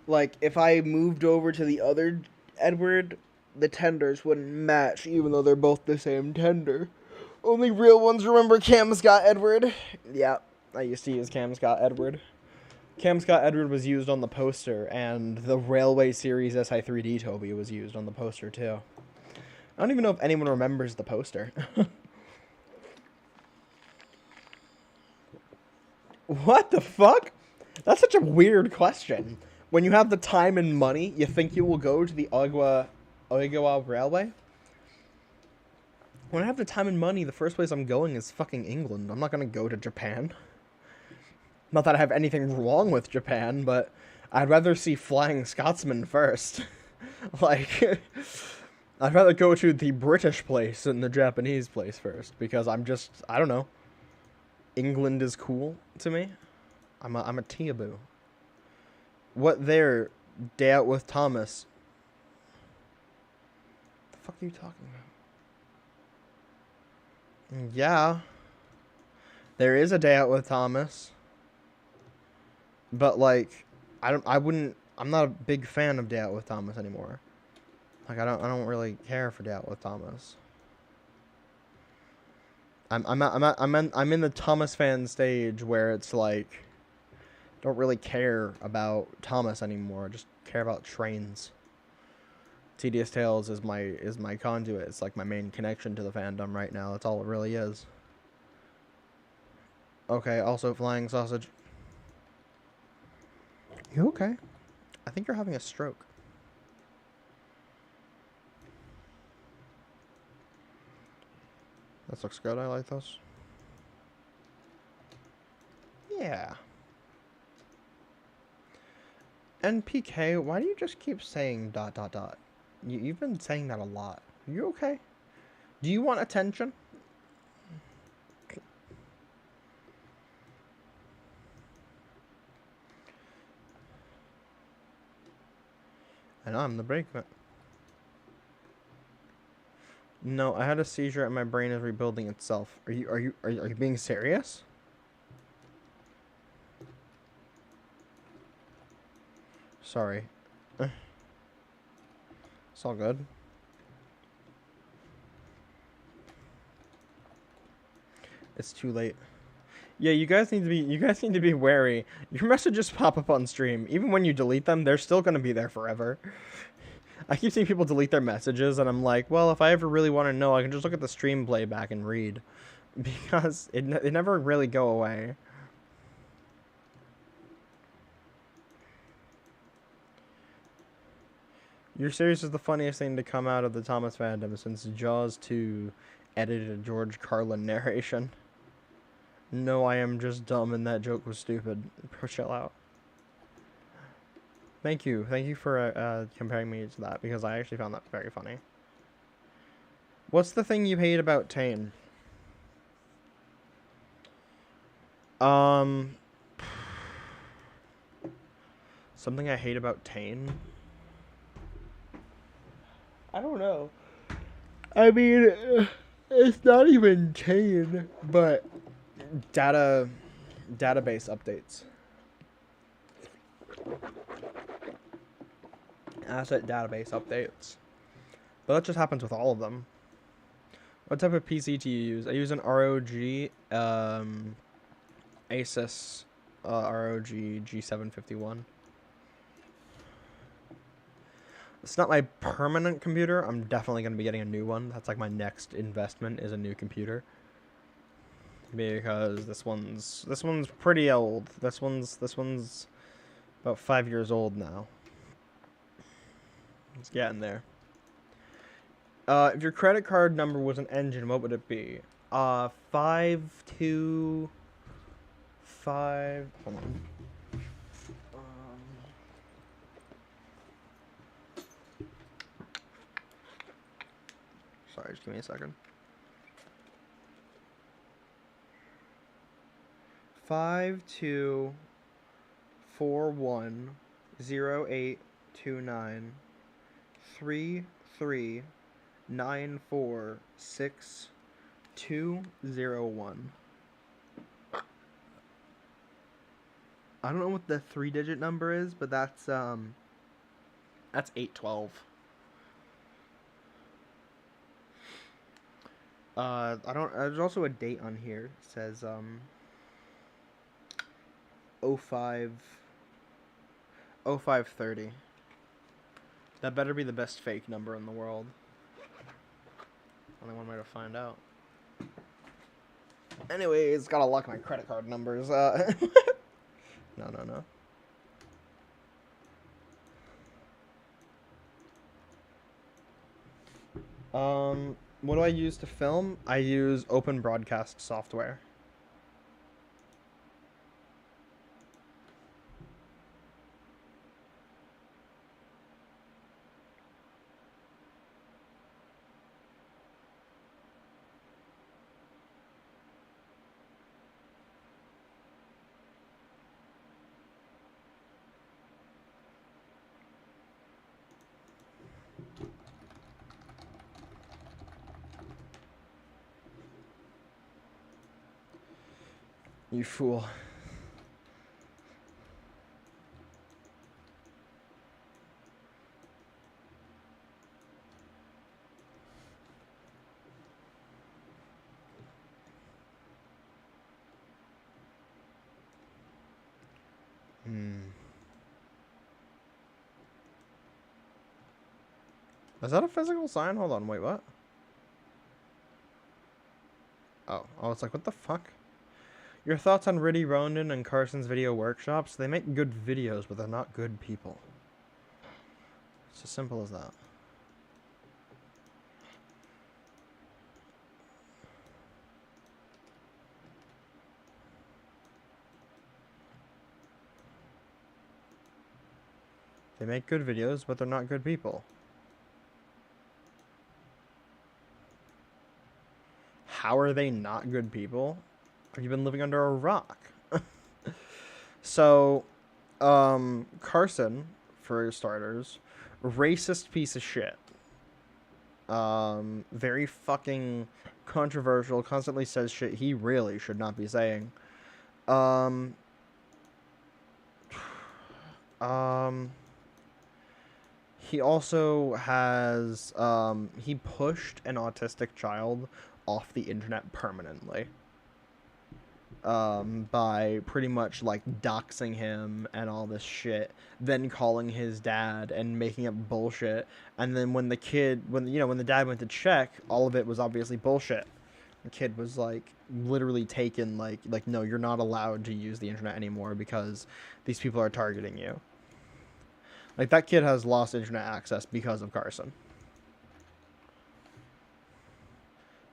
B: Like if I moved over to the other Edward, the tenders wouldn't match even though they're both the same tender. Only real ones remember Cam Scott Edward. Yeah, I used to use Cam Scott Edward. Cam Scott Edward was used on the poster, and the Railway Series SI3D Toby was used on the poster too. I don't even know if anyone remembers the poster. What the fuck? That's such a weird question. When you have the time and money, you think you will go to the Oigawa Railway? When I have the time and money, the first place I'm going is fucking England. I'm not gonna go to Japan. Not that I have anything wrong with Japan, but I'd rather see Flying Scotsman first. Like, I'd rather go to the British place than the Japanese place first, because I don't know. England is cool to me. I'm a Teaboo. What there? Day Out with Thomas. The fuck are you talking about? Yeah. There is a Day Out with Thomas. But like I'm not a big fan of Day Out with Thomas anymore. Like I don't really care for Day Out with Thomas. I'm in the Thomas fan stage where it's like don't really care about Thomas anymore. I just care about trains. Tedious Tales is my conduit. It's like my main connection to the fandom right now. That's all it really is. Okay, also Flying Sausage. You okay? I think you're having a stroke. This looks good. I like those. Yeah. NPK, why do you just keep saying ... You've been saying that a lot. Are you okay? Do you want attention? And I'm the brakeman. No, I had a seizure and my brain is rebuilding itself. Are you being serious? Sorry. It's all good. It's too late. Yeah, you guys need to be wary. Your messages pop up on stream. Even when you delete them, they're still gonna be there forever. I keep seeing people delete their messages, and I'm like, well, if I ever really want to know, I can just look at the stream playback and read. Because it never really go away. Your series is the funniest thing to come out of the Thomas fandom since Jaws 2 edited a George Carlin narration. No, I am just dumb and that joke was stupid. Chill out. Thank you for comparing me to that, because I actually found that very funny. What's the thing you hate about Tane? Something I hate about Tane? I don't know. I mean, it's not even Tane, but database updates. Asset database updates. But that just happens with all of them. What type of PC do you use? I use an ROG Asus ROG G751. It's not my permanent computer. I'm definitely going to be getting a new one. That's like my next investment, is a new computer. Because this one's pretty old. This one's about 5 years old now. It's getting there. If your credit card number was an engine, what would it be? 525. Hold on. Sorry, just give me a second. 5241082933946201. I don't know what the 3-digit number is, but that's 812. I don't. There's also a date on here. It says 0530. That better be the best fake number in the world. Only one way to find out. Anyways, gotta lock my credit card numbers. No. What do I use to film? I use open broadcast software. You fool. Is that a physical sign? Hold on, wait, what? Oh, it's like, what the fuck? Your thoughts on Riddy Ronan and Carson's video workshops? They make good videos, but they're not good people. It's as simple as that. They make good videos, but they're not good people. How are they not good people? Have you been living under a rock? So, Carson, for starters, racist piece of shit. Very fucking controversial, constantly says shit he really should not be saying. He also has, he pushed an autistic child off the internet permanently. By pretty much like doxing him and all this shit, then calling his dad and making up bullshit. And then when the dad went to check, all of it was obviously bullshit. The kid was like literally taken like no, you're not allowed to use the internet anymore because these people are targeting you. Like, that kid has lost internet access because of Carson.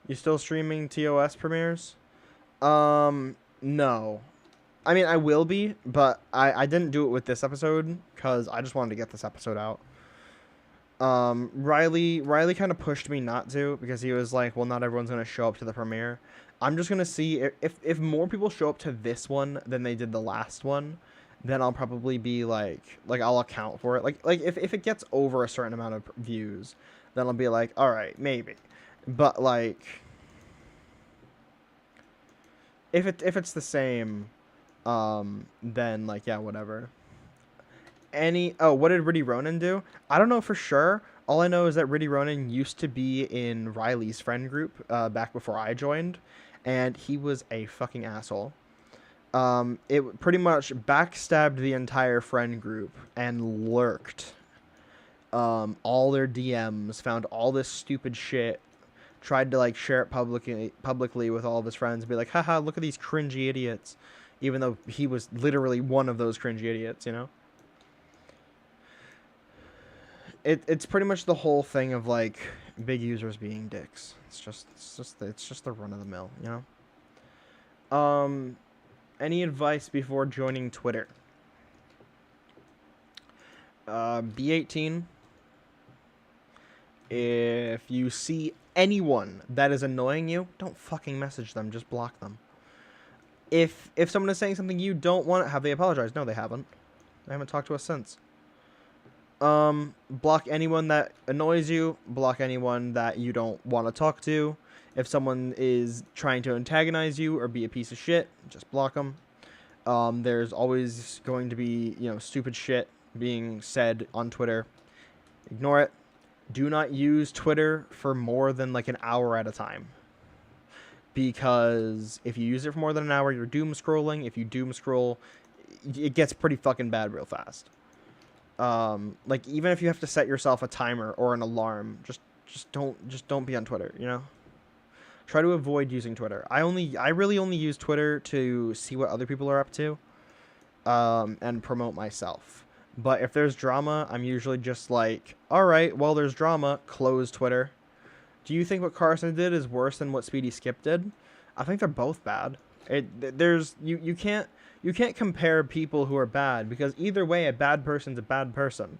B: You still streaming TOS premieres? No. I mean, I will be, but I didn't do it with this episode because I just wanted to get this episode out. Riley kind of pushed me not to because he was like, well, not everyone's going to show up to the premiere. I'm just going to see if more people show up to this one than they did the last one, then I'll probably be like I'll account for it. Like if it gets over a certain amount of views, then I'll be like, all right, maybe. But like, if it's the same, then like, yeah, whatever. What did Riddy Ronan do? I don't know for sure. All I know is that Riddy Ronan used to be in Riley's friend group back before I joined, and he was a fucking asshole. It pretty much backstabbed the entire friend group and lurked all their DMs, found all this stupid shit, tried to like share it publicly with all of his friends and be like, haha, look at these cringy idiots, even though he was literally one of those cringy idiots, you know? It's pretty much the whole thing of like big users being dicks. It's just the run of the mill, you know? Any advice before joining Twitter? Be 18. If you see anyone that is annoying you, don't fucking message them. Just block them. If someone is saying something you don't want, have they apologized? No, they haven't. They haven't talked to us since. Block anyone that annoys you. Block anyone that you don't want to talk to. If someone is trying to antagonize you or be a piece of shit, just block them. There's always going to be, stupid shit being said on Twitter. Ignore it. Do not use Twitter for more than like an hour at a time. Because if you use it for more than an hour, you're doom scrolling. If you doom scroll, it gets pretty fucking bad real fast. Like even if you have to set yourself a timer or an alarm, just don't be on Twitter, Try to avoid using Twitter. I really only use Twitter to see what other people are up to, and promote myself. But if there's drama, I'm usually just like, all right, well, there's drama, close Twitter. Do you think what Carson did is worse than what Speedy Skip did? I think they're both bad. You can't compare people who are bad, because either way, a bad person's a bad person.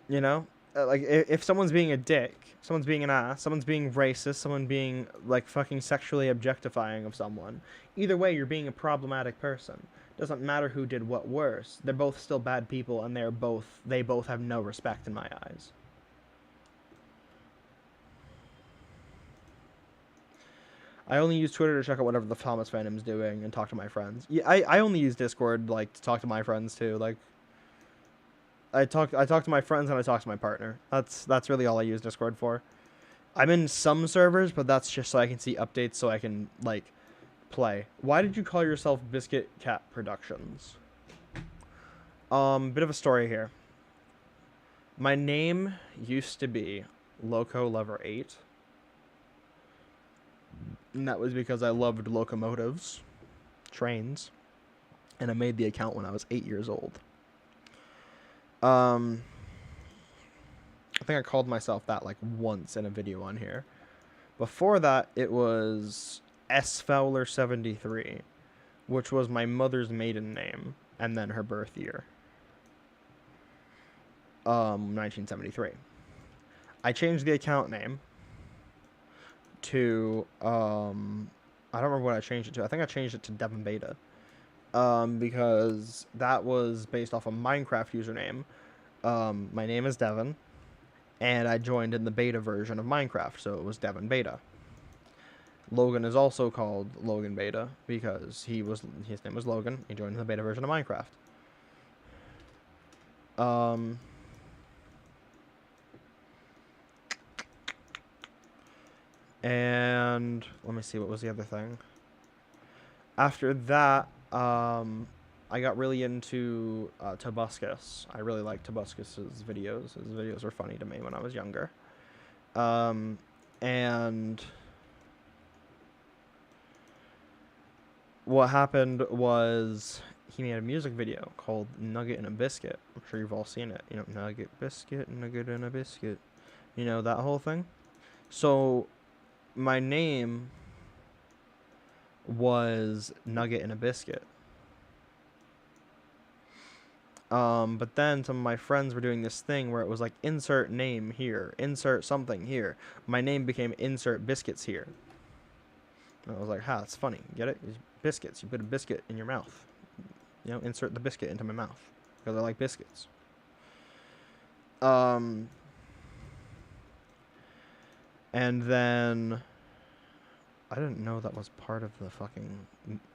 B: Like if someone's being a dick, someone's being an ass, someone's being racist, someone being like fucking sexually objectifying of someone, either way, you're being a problematic person. Doesn't matter who did what worse. They're both still bad people, and they both have no respect in my eyes. I only use Twitter to check out whatever the Thomas fandom's doing and talk to my friends. Yeah, I only use Discord like to talk to my friends too. Like I talk to my friends and I talk to my partner. That's really all I use Discord for. I'm in some servers, but that's just so I can see updates, so I can like play. Why did you call yourself Biscuit Cat Productions? Bit of a story here. My name used to be Loco Lover 8. And that was because I loved locomotives, trains, and I made the account when I was 8 years old. I think I called myself that like once in a video on here. Before that, it was S Fowler 73, which was my mother's maiden name and then her birth year. 1973. I changed the account name to I don't remember what I changed it to. I think I changed it to Devon Beta. Because that was based off a Minecraft username. My name is Devon, and I joined in the beta version of Minecraft, so it was Devon Beta. Logan is also called Logan Beta because his name was Logan. He joined in the beta version of Minecraft. And let me see, what was the other thing? After that, I got really into Tobuscus. I really liked Tobuscus's videos. His videos were funny to me when I was younger. And what happened was he made a music video called Nugget and a Biscuit. I'm sure you've all seen it. Nugget, biscuit, nugget and a biscuit. That whole thing. So my name was Nugget and a Biscuit. But then some of my friends were doing this thing where it was like, insert name here, insert something here. My name became insert biscuits here. And I was like, that's funny. Get it? It's biscuits. You put a biscuit in your mouth. Insert the biscuit into my mouth. Because I like biscuits. And then I didn't know that was part of the fucking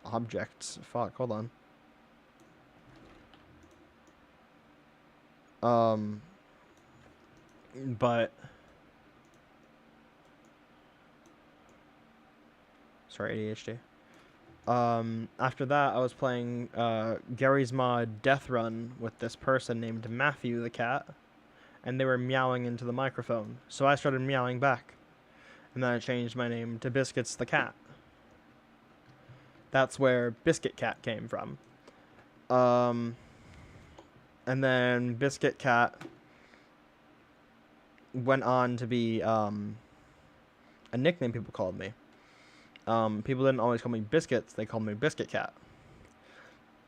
B: objects. Fuck, hold on. But sorry, ADHD. After that, I was playing Gary's Mod Death Run with this person named Matthew the cat, and they were meowing into the microphone, so I started meowing back, and then I changed my name to Biscuits the cat. That's where Biscuit Cat came from. And then Biscuit Cat went on to be a nickname people called me. People didn't always call me Biscuits, they called me Biscuit Cat.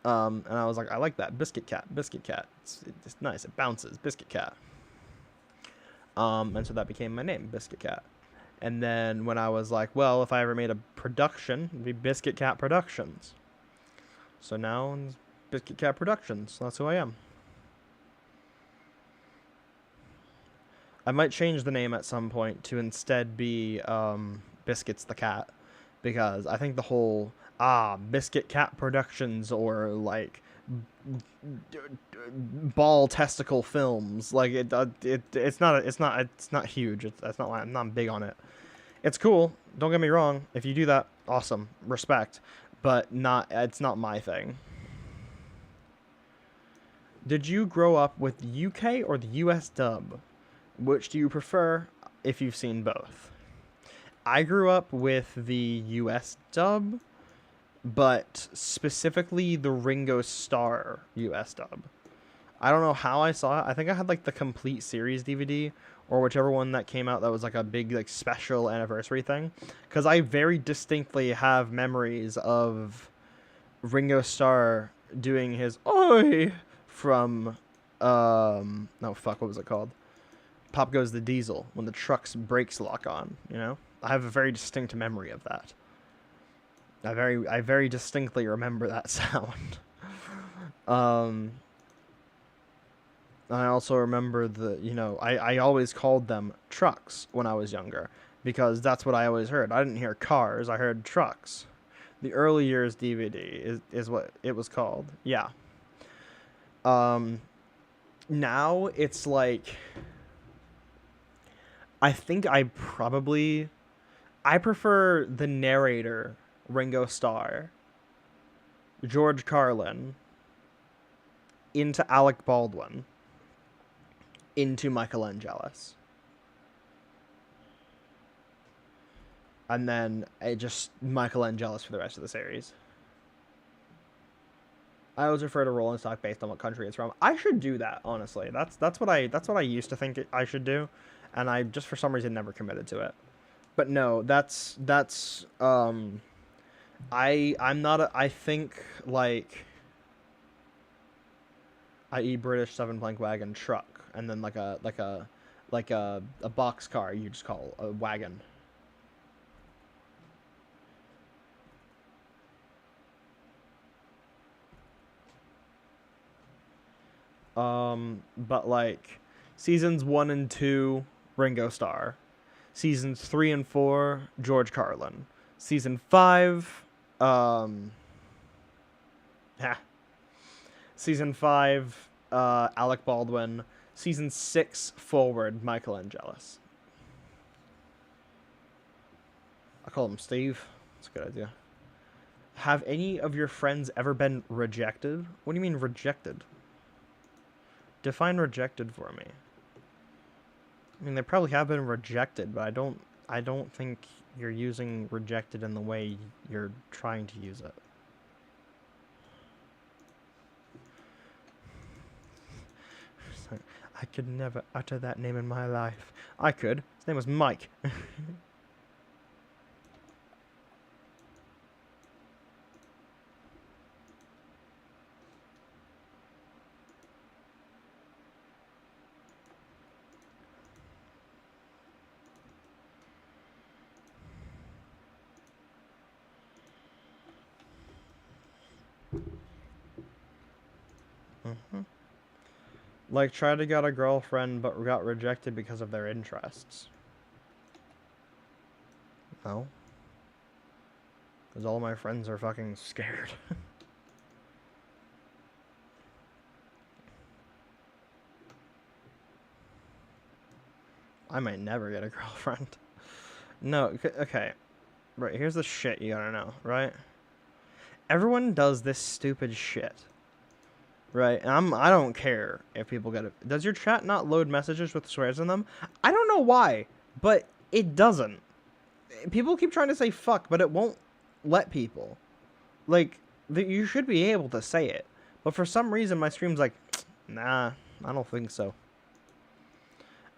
B: And I was like, I like that. Biscuit Cat, Biscuit Cat. It's nice, it bounces, Biscuit Cat. And so that became my name, Biscuit Cat. And then when I was like, well, if I ever made a production, it'd be Biscuit Cat Productions. So now it's Biscuit Cat Productions. That's who I am. I might change the name at some point to instead be Biscuits the Cat, because I think the whole Biscuit Cat Productions or like ball testicle films, like it's not huge. It's not, I'm not big on it. It's cool. Don't get me wrong. If you do that, awesome, respect, but it's not my thing. Did you grow up with the UK or the US dub? Which do you prefer if you've seen both? I grew up with the US dub, but specifically the Ringo Starr US dub. I don't know how I saw it. I think I had like the complete series DVD or whichever one that came out that was like a big like special anniversary thing, because I very distinctly have memories of Ringo Starr doing his "Oi" from no fuck, what was it called? Pop Goes the Diesel, when the truck's brakes lock on, you know? I have a very distinct memory of that. I very distinctly remember that sound. I also remember I always called them trucks when I was younger, because that's what I always heard. I didn't hear cars, I heard trucks. The early years DVD is what it was called. Yeah. Now it's like, I think I prefer the narrator, Ringo Starr, George Carlin, into Alec Baldwin, into Michael Angelis. And then just Michael Angelis for the rest of the series. I always refer to Rolling Stock based on what country it's from. I should do that, honestly. That's what I used to think I should do, and I just for some reason never committed to it. But no, I'm not I think like i.e. British 7-plank wagon truck, and then like a box car you just call a wagon. But like seasons 1 and 2, Ringo Starr. Seasons 3 and 4, George Carlin. Season 5, Season 5, Alec Baldwin. Season 6 forward, Michael Angelis. I call him Steve. That's a good idea. Have any of your friends ever been rejected? What do you mean rejected? Define rejected for me. I mean, they probably have been rejected, but I don't think you're using rejected in the way you're trying to use it. I could never utter that name in my life. I could. His name was Mike. Like, try to get a girlfriend, but got rejected because of their interests. No. Because all my friends are fucking scared. I might never get a girlfriend. No, okay. Right, here's the shit you gotta know, right? Everyone does this stupid shit. Right, and I don't care if people get it. Does your chat not load messages with swears in them? I don't know why, but it doesn't. People keep trying to say fuck, but it won't let people. Like, you should be able to say it. But for some reason, my stream's like, nah, I don't think so.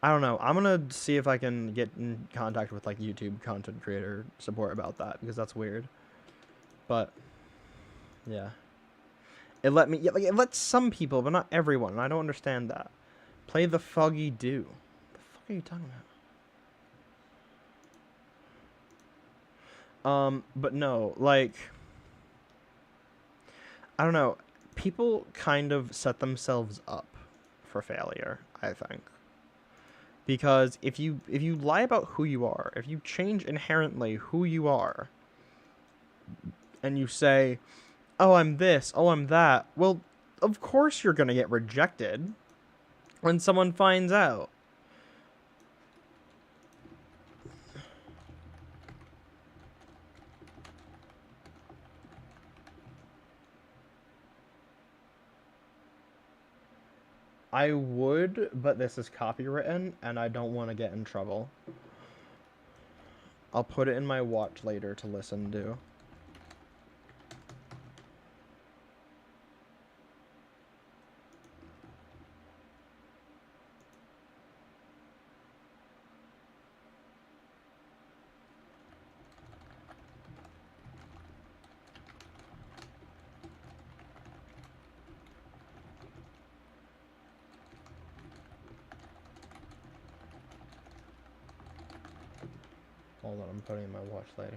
B: I don't know. I'm gonna see if I can get in contact with, like, YouTube content creator support about that, because that's weird. But, yeah. It let me, it lets some people, but not everyone. And I don't understand that. Play the Foggy Dew. The fuck fuck are you talking about? But no, like, I don't know. People kind of set themselves up for failure, I think. Because if you lie about who you are, if you change inherently who you are, and you say, "Oh, I'm this, oh, I'm that," well, of course you're going to get rejected when someone finds out. I would, but this is copywritten, and I don't want to get in trouble. I'll put it in my watch later to listen to. Hold on, I'm putting in my watch later.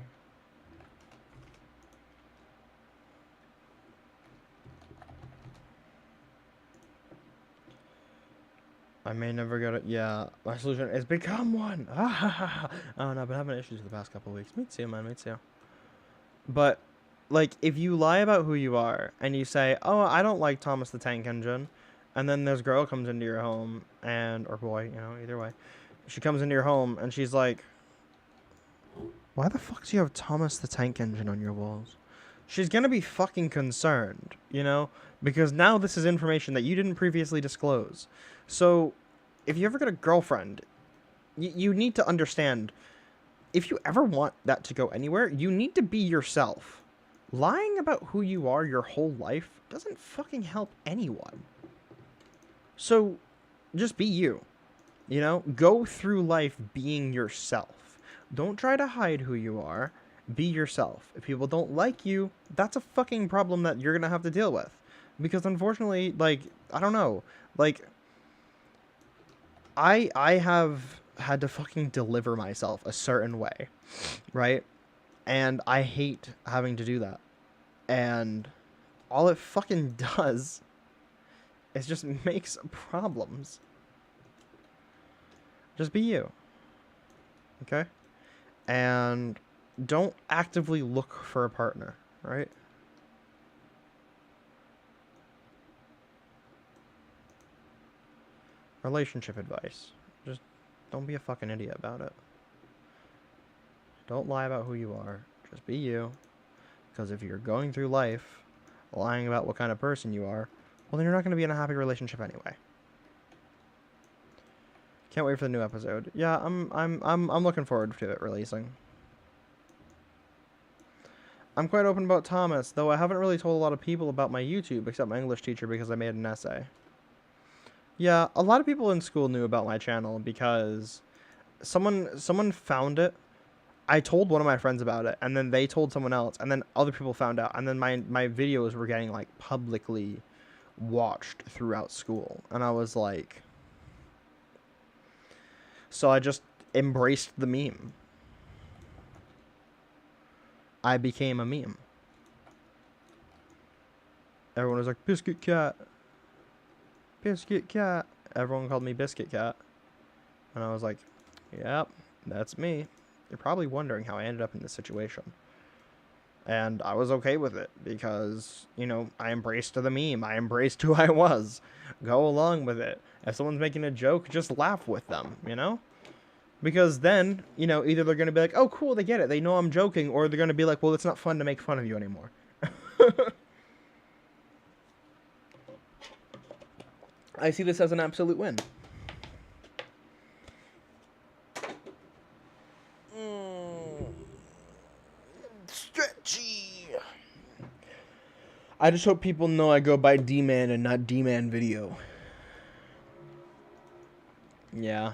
B: I may never get it. Yeah, my solution is become one. Oh no, I've been having issues the past couple of weeks. Me too, man. Me too. But, like, if you lie about who you are and you say, "Oh, I don't like Thomas the Tank Engine," and then this girl comes into your home or boy, you know, either way, she comes into your home and she's like, "Why the fuck do you have Thomas the Tank Engine on your walls?" She's gonna be fucking concerned, you know? Because now this is information that you didn't previously disclose. So, if you ever get a girlfriend, you need to understand, if you ever want that to go anywhere, you need to be yourself. Lying about who you are your whole life doesn't fucking help anyone. So, just be you. You know? Go through life being yourself. Don't try to hide who you are. Be yourself. If people don't like you, that's a fucking problem that you're gonna have to deal with. Because unfortunately, like, I don't know, like, I have had to fucking deliver myself a certain way, right? And I hate having to do that. And all it fucking does is just makes problems. Just be you. Okay? And don't actively look for a partner, right? Relationship advice. Just don't be a fucking idiot about it. Don't lie about who you are. Just be you. Because if you're going through life lying about what kind of person you are, well, then you're not going to be in a happy relationship anyway. Can't wait for the new episode. Yeah, I'm looking forward to it releasing. I'm quite open about Thomas, though I haven't really told a lot of people about my YouTube except my English teacher because I made an essay. Yeah, a lot of people in school knew about my channel because someone found it. I told one of my friends about it, and then they told someone else, and then other people found out, and then my videos were getting, like, publicly watched throughout school. And I was like... So I just embraced the meme. I became a meme. Everyone was like, Biscuit Cat. Biscuit Cat. Everyone called me Biscuit Cat. And I was like, yep, that's me. You're probably wondering how I ended up in this situation. And I was okay with it because, you know, I embraced the meme. I embraced who I was. Go along with it. If someone's making a joke, just laugh with them, you know? Because then, you know, either they're going to be like, oh, cool, they get it. They know I'm joking. Or they're going to be like, well, it's not fun to make fun of you anymore. I see this as an absolute win. Stretchy. I just hope people know I go by D-Man and not D-Man Video. Yeah.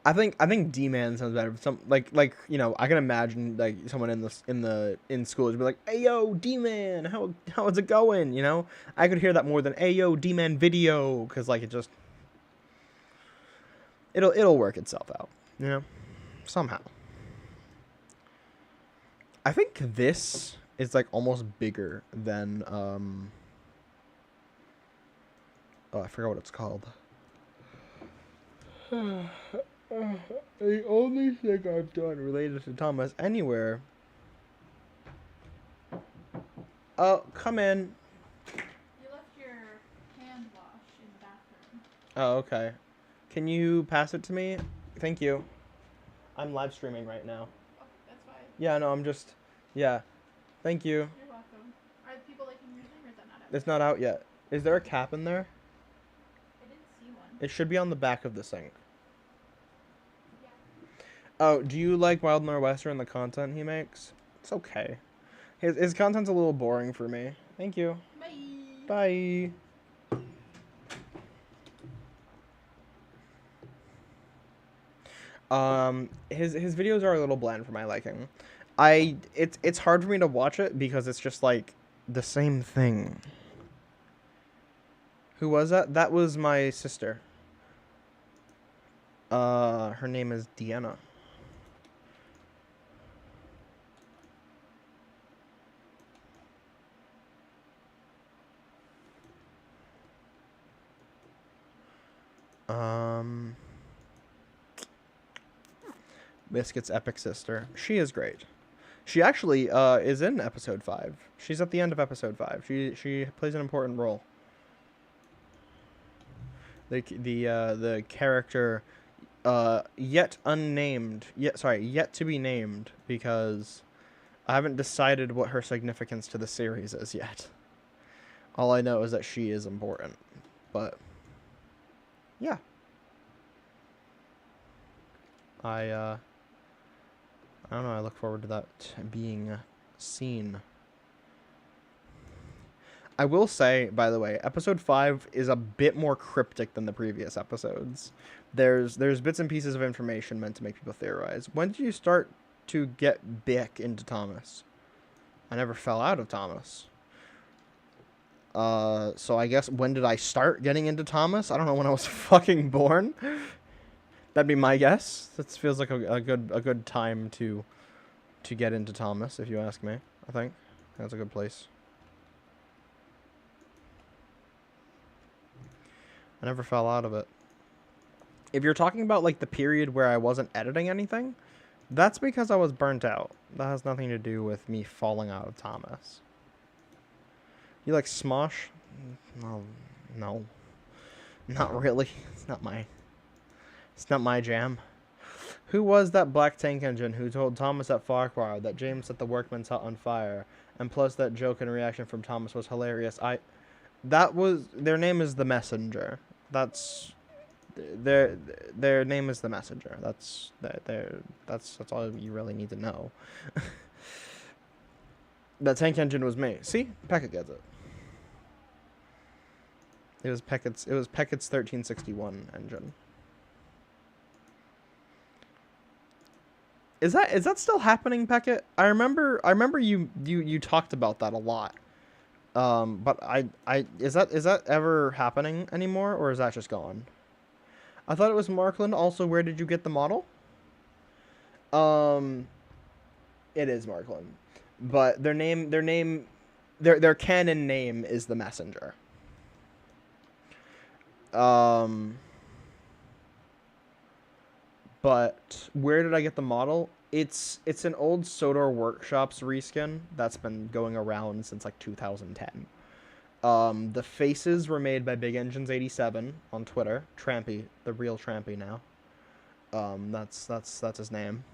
B: I think D-Man sounds better. Some like you know, I can imagine like someone in school would be like, "Hey yo, D-Man, how is it going?" You know, I could hear that more than "Hey yo, D-Man Video," because like it just It'll work itself out, you know, somehow. I think this is like almost bigger than oh, I forgot what it's called. The only thing I've done related to Thomas anywhere. Oh, come in.
C: You left your hand wash in the bathroom.
B: Oh, okay. Can you pass it to me? Thank you. I'm live streaming right now.
C: Oh, that's fine.
B: Yeah, no, I'm just. Yeah. Thank you.
C: You're welcome. Are people liking your thing or is that not out?
B: It's not out yet. Is there a cap in there?
C: I didn't see one.
B: It should be on the back of the sink.
C: Yeah.
B: Oh, do you like Wild Nor'Wester and the content he makes? It's okay. His content's a little boring for me. Thank you.
C: Bye.
B: Bye. His videos are a little bland for my liking. It's hard for me to watch it because it's just like the same thing. Who was that? That was my sister. Her name is Deanna. Biscuit's epic sister. She is great. She actually is in episode 5. She's at the end of episode 5. She plays an important role. The character yet unnamed, yet to be named, because I haven't decided what her significance to the series is yet. All I know is that she is important. But yeah. I don't know, I look forward to that being seen. I will say, by the way, episode 5 is a bit more cryptic than the previous episodes. There's bits and pieces of information meant to make people theorize. When did you start to get back into Thomas? I never fell out of Thomas. So I guess when did I start getting into Thomas? I don't know, when I was fucking born. That'd be my guess. That feels like a good time to get into Thomas, if you ask me. I think that's a good place. I never fell out of it. If you're talking about like the period where I wasn't editing anything, that's because I was burnt out. That has nothing to do with me falling out of Thomas. You like Smosh? No. Not really. It's not my jam. Who was that black tank engine who told Thomas at Farquhar that James set the workman's hut on fire? And plus that joke and reaction from Thomas was hilarious. Their name is the Messenger. That's their name is the Messenger. That's all you really need to know. That tank engine was me. See? Peckett gets it. It was Peckett's 1361 engine. Is that still happening, Peckett? I remember you talked about that a lot. But is that ever happening anymore, or is that just gone? I thought it was Markland. Also, where did you get the model? It is Markland, but their canon name is the Messenger. But where did I get the model? It's an old Sodor Workshops reskin that's been going around since like 2010. The faces were made by Big Engines 87 on Twitter. Trampy, the real Trampy now. That's his name.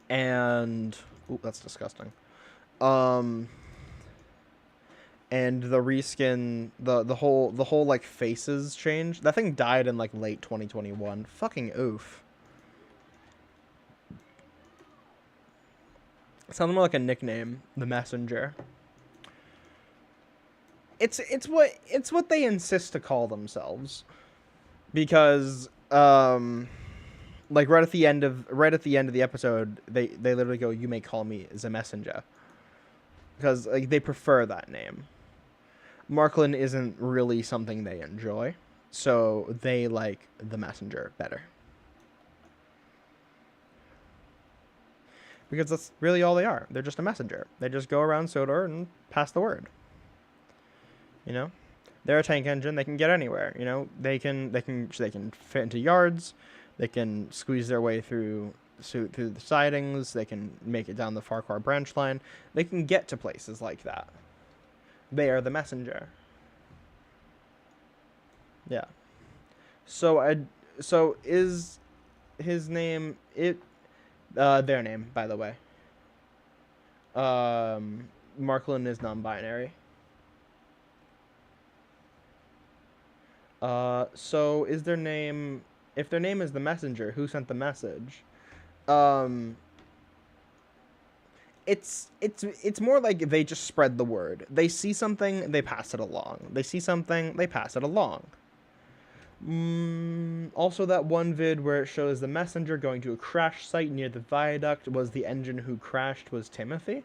B: And ooh, that's disgusting. And the reskin, the whole like faces changed. That thing died in like late 2021. Fucking oof. Sounds more like a nickname, the Messenger. It's what they insist to call themselves, because like right at the end of the episode, they literally go, "You may call me the Messenger," because like they prefer that name. Marklin isn't really something they enjoy, so they like the messenger better. Because that's really all they are. They're just a messenger. They just go around Sodor and pass the word. You know? They're a tank engine. They can get anywhere. You know? They can fit into yards. They can squeeze their way through the sidings. They can make it down the Farquhar branch line. They can get to places like that. They are the messenger. Yeah. So is his name their name, by the way. Marklin is non-binary. So is their name, if their name is the messenger, who sent the message? It's more like they just spread the word. They see something, they pass it along. They see something, they pass it along. Also, that one vid where it shows the messenger going to a crash site near the viaduct was the engine who crashed was Timothy.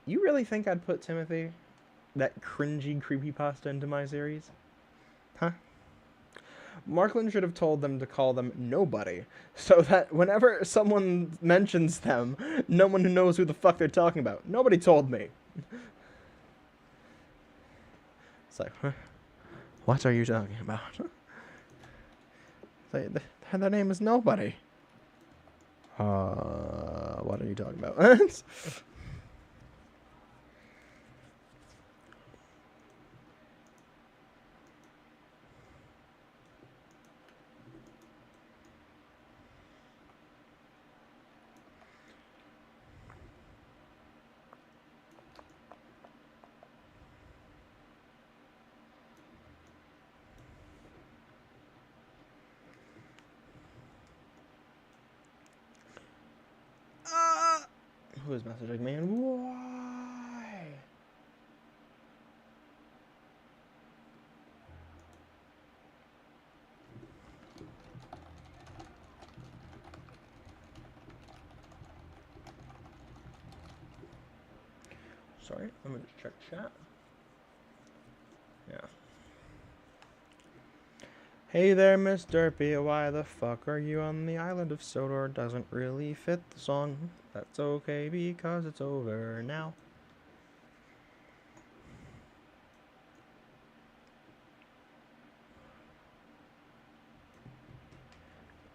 B: You really think I'd put Timothy, that cringy creepypasta, into my series? Huh? Marklin should have told them to call them Nobody, so that whenever someone mentions them, no one knows who the fuck they're talking about. Nobody told me. It's like, huh? What are you talking about? Their name is Nobody. What are you talking about? Who is messaging me and why? Sorry, let me just check chat. Yeah. Hey there, Miss Derpy, why the fuck are you on the island of Sodor? Doesn't really fit the song. That's okay because it's over now.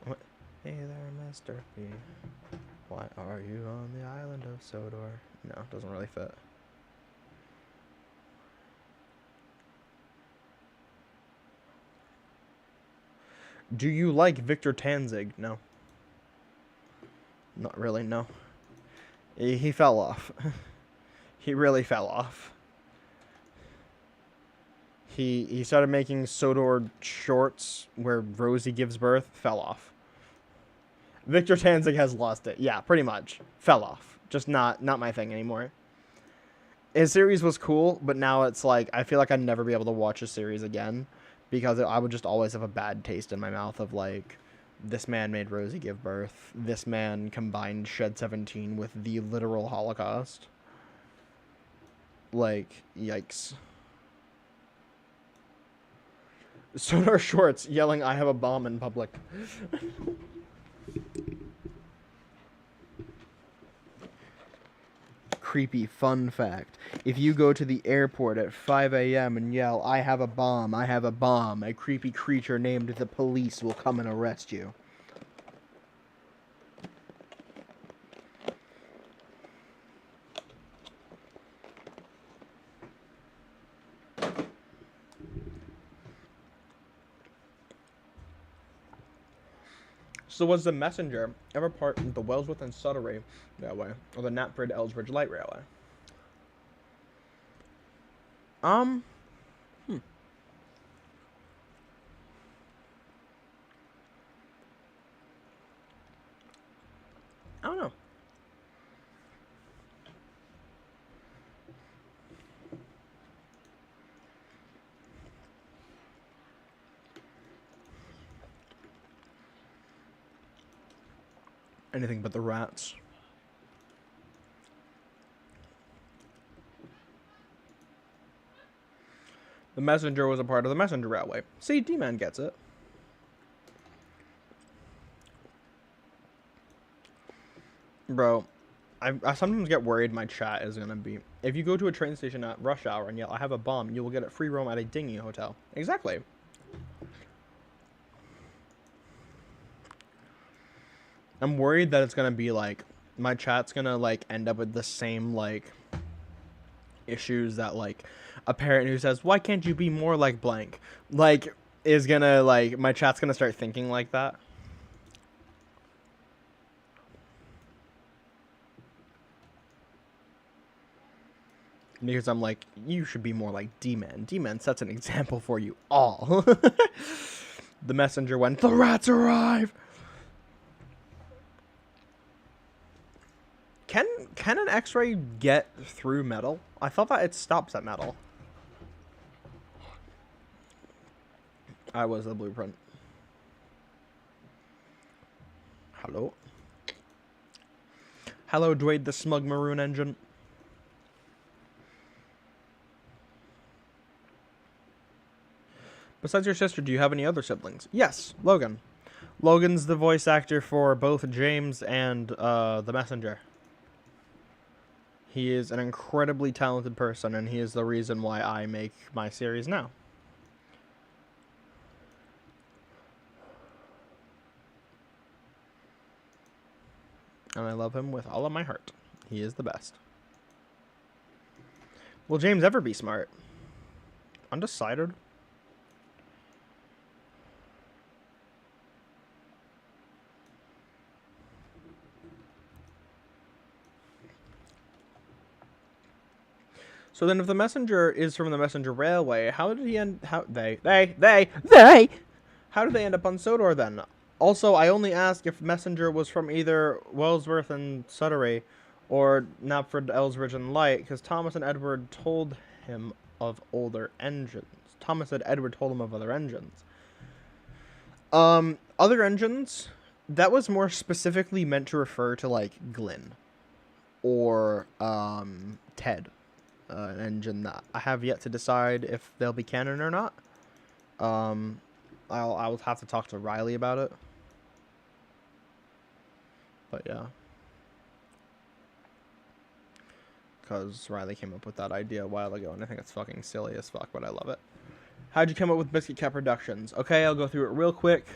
B: What? Hey there, Miss Derpy, why are you on the island of Sodor? No, doesn't really fit. Do you like Victor Tanzig? No. Not really, no. He fell off. He really fell off. He started making Sodor shorts where Rosie gives birth, fell off. Victor Tanzig has lost it. Yeah, pretty much. Fell off. Just not my thing anymore. His series was cool, but now it's like, I feel like I'd never be able to watch a series again. Because I would just always have a bad taste in my mouth of, like, this man made Rosie give birth. This man combined Shed 17 with the literal Holocaust. Like, yikes. Sonar Shorts yelling, I have a bomb in public. Creepy fun fact. If you go to the airport at 5 a.m. and yell, I have a bomb, a creepy creature named the police will come and arrest you. So was the messenger ever part of the Wellsworth and Suttery Railway, or the Knapford Ellsbridge Light Railway? I don't know. Anything but the rats. messenger was a part of the messenger railway. See, D-Man gets it. Bro, I sometimes get worried my chat is gonna be... If you go to a train station at rush hour and yell, I have a bomb, you will get it free roam at a dinghy hotel. Exactly. I'm worried that it's gonna be like... My chat's gonna, like, end up with the same, like... issues that, like, a parent who says, why can't you be more like blank? Like, is gonna, like... My chat's gonna start thinking like that. Because I'm like, you should be more like D-Man. D-Man sets an example for you all. The messenger went, the rats arrive! Can an X-ray get through metal? I thought that it stops at metal. I was the blueprint. Hello? Hello, Dwayne the smug maroon engine. Besides your sister, do you have any other siblings? Yes, Logan. Logan's the voice actor for both James and the Messenger. He is an incredibly talented person, and he is the reason why I make my series now. And I love him with all of my heart. He is the best. Will James ever be smart? Undecided. So then if the messenger is from the messenger railway, how did he end... How did they end up on Sodor then? Also, I only ask if messenger was from either Wellsworth and Sudbury or Knapford, Ellsbridge and Light, because Thomas and Edward told him of older engines. Thomas said Edward told him of other engines. Other engines, that was more specifically meant to refer to, like, Glyn or Ted. An engine that I have yet to decide if they'll be canon or not. I will have to talk to Riley about it. But yeah. Because Riley came up with that idea a while ago, and I think it's fucking silly as fuck, but I love it. How'd you come up with Biscuit Cat Productions? Okay, I'll go through it real quick.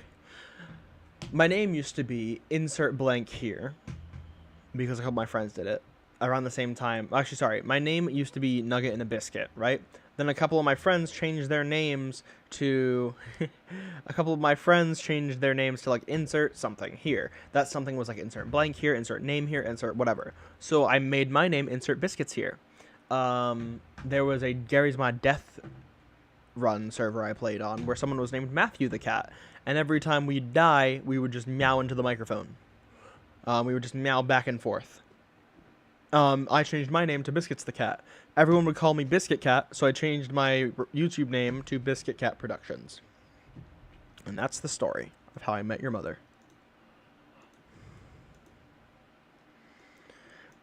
B: My name used to be insert blank here, because a couple of my friends did it. Around the same time. Actually, sorry. My name used to be Nugget and a Biscuit, right? Then a couple of my friends changed their names to... like, insert something here. That something was like insert blank here, insert name here, insert whatever. So I made my name insert Biscuits here. There was a Gary's Mod Death Run server I played on where someone was named Matthew the Cat. And every time we'd die, we would just meow into the microphone. We would just meow back and forth. I changed my name to Biscuits the Cat. Everyone would call me Biscuit Cat, so I changed my YouTube name to Biscuit Cat Productions. And that's the story of how I met your mother.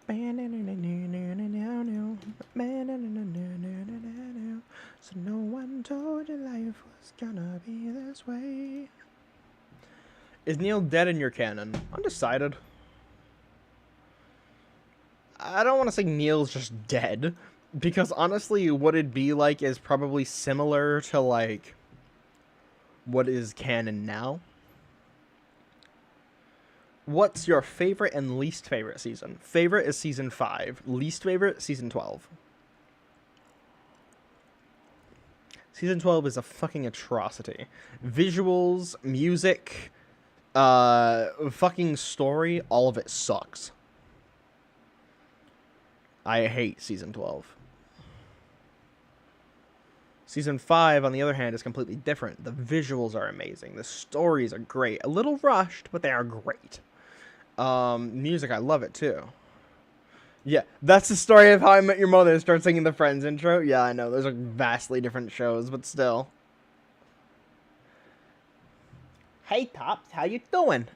B: So no one told you life was gonna be this way. Is Neil dead in your canon? Undecided. I don't want to say Neil's just dead, because honestly, what it'd be like is probably similar to, like, what is canon now. What's your favorite and least favorite season? Favorite is season 5. Least favorite, season 12. Season 12 is a fucking atrocity. Visuals, music, fucking story, all of it sucks. I hate season 12. Season 5, on the other hand, is completely different. The visuals are amazing. The stories are great. A little rushed, but they are great. Music, I love it too. Yeah, that's the story of How I Met Your Mother. Start singing the Friends intro. Yeah, I know. Those are vastly different shows, but still. Hey, Tops, how you doing?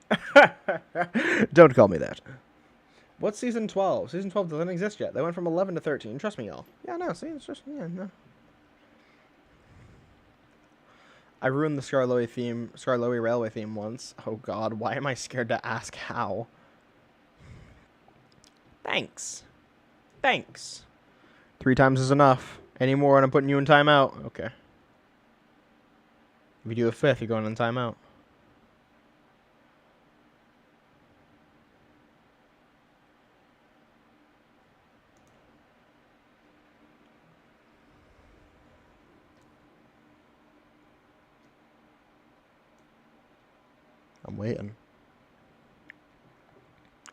B: Don't call me that. What's season 12? Season 12 doesn't exist yet. They went from 11 to 13. Trust me, y'all. Yeah, no, see, it's just, yeah, no. I ruined the Skarloey Railway theme once. Oh god, why am I scared to ask how? Thanks. Thanks. 3 times is enough. Any more and I'm putting you in timeout. Okay. If you do a 5th, you're going in timeout. I'm waiting.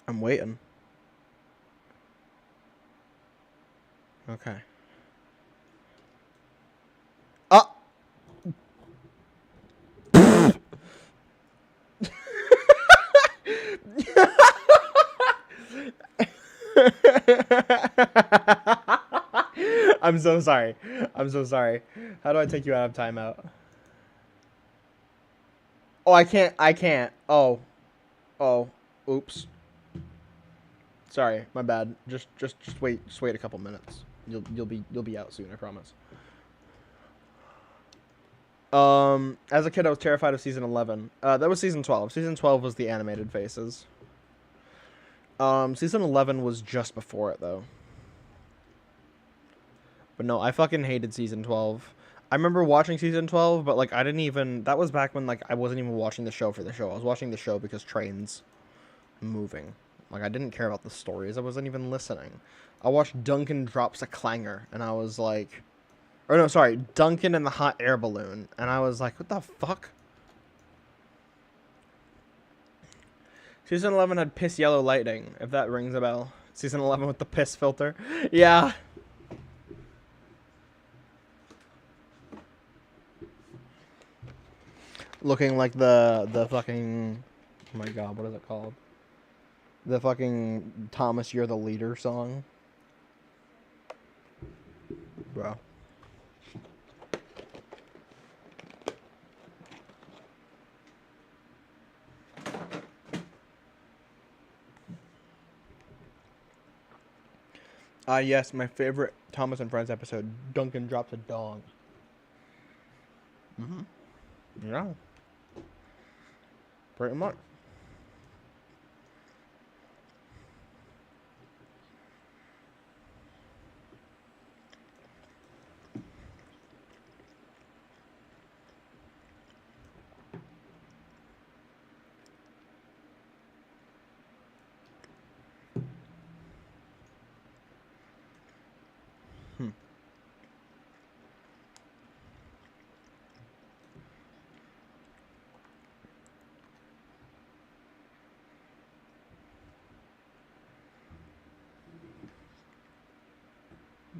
B: I'm waiting. Okay. Ah! I'm so sorry. I'm so sorry. How do I take you out of timeout? Oh, I can't. I can't. Oh. Oh. Oops. Sorry, my bad. Just wait. Just wait a couple minutes. You'll be out soon. I promise. As a kid, I was terrified of season 11. That was season 12. Season 12 was the animated faces. Season 11 was just before it though. But no, I fucking hated season 12. I remember watching season 12, but like I didn't even. That was back when like I wasn't even watching the show for the show. I was watching the show because trains moving. Like I didn't care about the stories. I wasn't even listening. I watched Duncan drops a clanger, and I was like, or no, sorry, Duncan and the hot air balloon, and I was like, what the fuck? Season 11 had piss yellow lighting, if that rings a bell. Season 11 with the piss filter. Yeah. Looking like the fucking, oh my god, what is it called? The fucking Thomas You're the Leader song. Bro. Yes, my favorite Thomas and Friends episode, Duncan drops a dong. Mm-hmm. Yeah. Pretty much.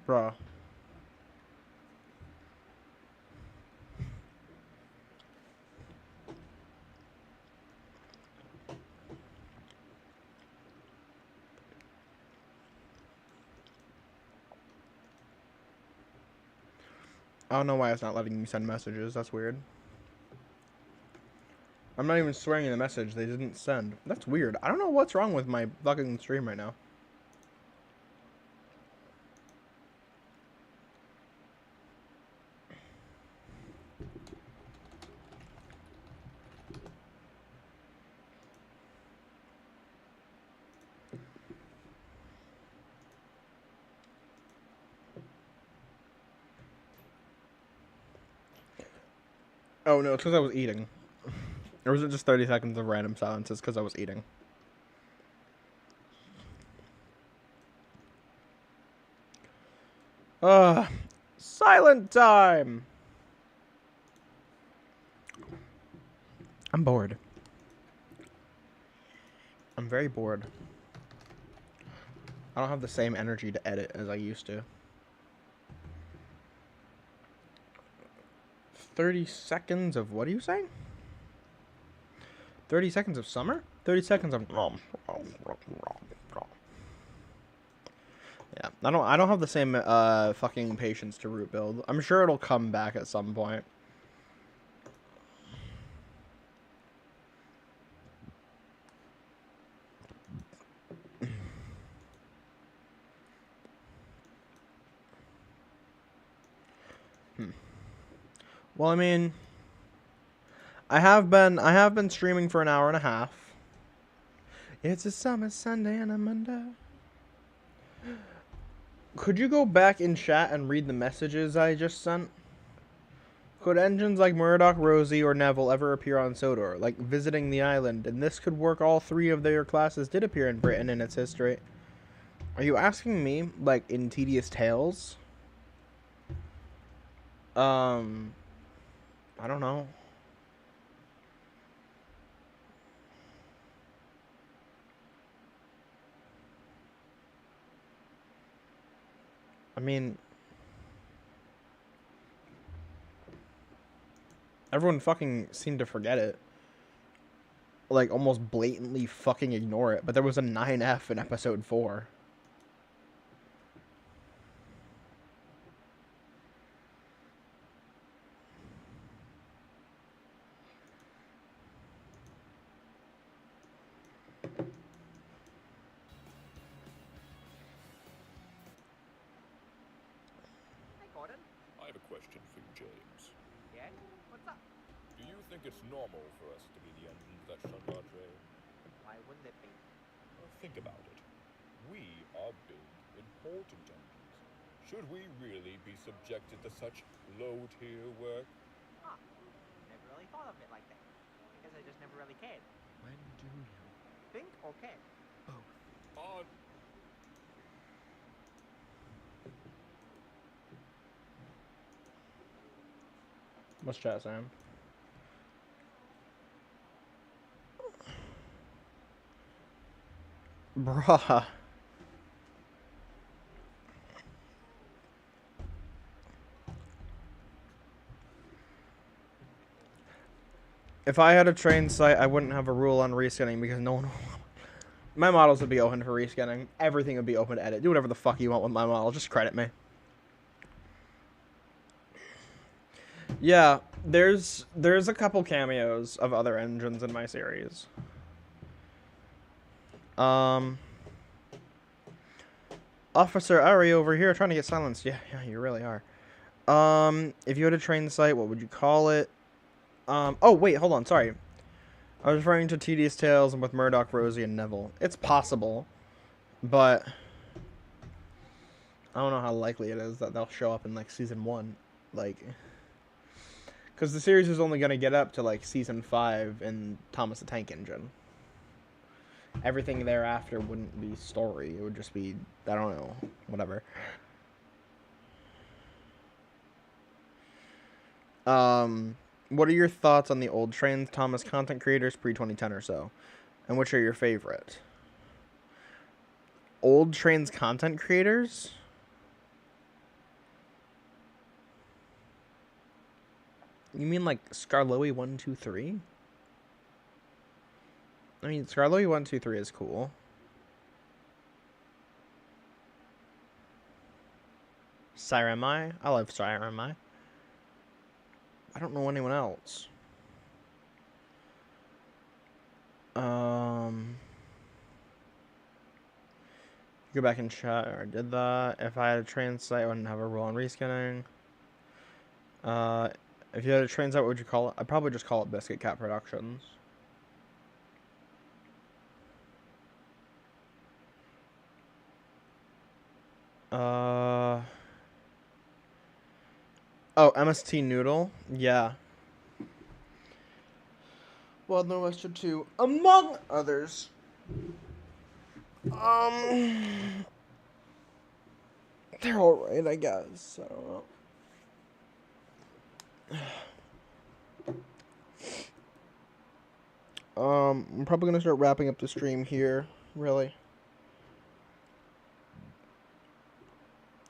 B: Bruh. I don't know why it's not letting me send messages. That's weird. I'm not even swearing in the message. They didn't send. That's weird. I don't know what's wrong with my fucking stream right now. Oh no, it's because I was eating. Or was it just 30 seconds of random silence? It's because I was eating. Silent time! I'm bored. I'm very bored. I don't have the same energy to edit as I used to. 30 seconds of what are you saying? 30 seconds of summer? 30 seconds of yeah. I don't have the same fucking patience to root build. I'm sure it'll come back at some point. Well, I mean, I have been streaming for an hour and a half. It's a summer Sunday and a Monday. Could you go back in chat and read the messages I just sent? Could engines like Murdoch, Rosie, or Neville ever appear on Sodor, like visiting the island? And this could work. All three of their classes did appear in Britain in its history. Are you asking me, like, in Tedious Tales? I don't know. I mean, everyone fucking seemed to forget it. Like, almost blatantly fucking ignore it. But there was a 9F in episode 4.
D: Hi, Gordon.
E: I have a question for you, James.
D: Yeah? What's up?
E: Do you think it's normal for us to be the engines that shun our trade?
D: Why wouldn't it be?
E: Well, think about it. We are big, important engines. Should we really be subjected to such low-tier work?
D: Huh. Never really thought of it like that. I guess I just never really cared.
F: When do you?
D: Think or care?
E: On
B: What's chat saying? Bruh. If I had a train site, I wouldn't have a rule on reskinning because no one... My models would be open for reskinning. Everything would be open to edit. Do whatever the fuck you want with my model. Just credit me. Yeah, there's a couple cameos of other engines in my series. Officer Ari over here trying to get silenced. Yeah, you really are. If you had a train site, what would you call it? Oh, wait, hold on, sorry. I was referring to Tedious Tales and with Murdoch, Rosie, and Neville. It's possible, but I don't know how likely it is that they'll show up in, like, Season 1. Like, because the series is only going to get up to, like, Season 5 in Thomas the Tank Engine. Everything thereafter wouldn't be story. It would just be, I don't know, whatever. What are your thoughts on the old trains Thomas content creators pre-2010 or so? And which are your favorite? Old trains content creators? You mean like Scarloey 123? I mean, Scarloey 123 is cool. Siremai? I love Siremai. I don't know anyone else. Go back and chat, or did that. If I had a train site, I wouldn't have a rule on reskinning. If you had a train site, what would you call it? I'd probably just call it Biscuit Cat Productions. Oh, MST Noodle? Yeah. Well, no Western 2, among others. They're alright, I guess. I don't know. I'm probably gonna start wrapping up the stream here, really.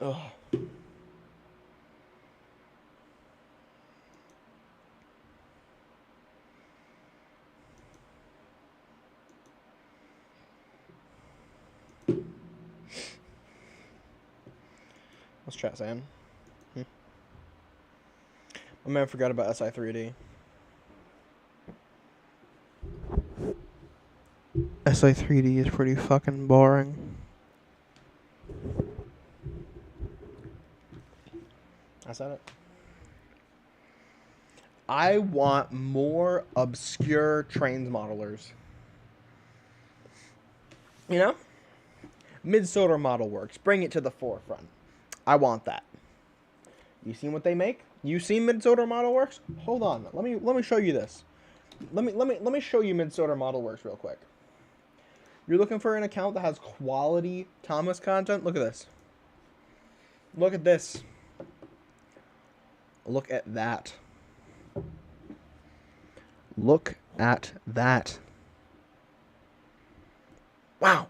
B: Ugh. What's chat saying? My man forgot about SI3D. SI3D is pretty fucking boring. I said it. I want more obscure trains modelers. You know? Mid-Solar Model Works. Bring it to the forefront. I want that. You seen what they make? You seen Mid-Solar Model Works? Hold on. Let me show you this. Let me show you Mid-Solar Model Works real quick. You're looking for an account that has quality Thomas content? Look at this. Look at this. Look at that. Look at that. Wow.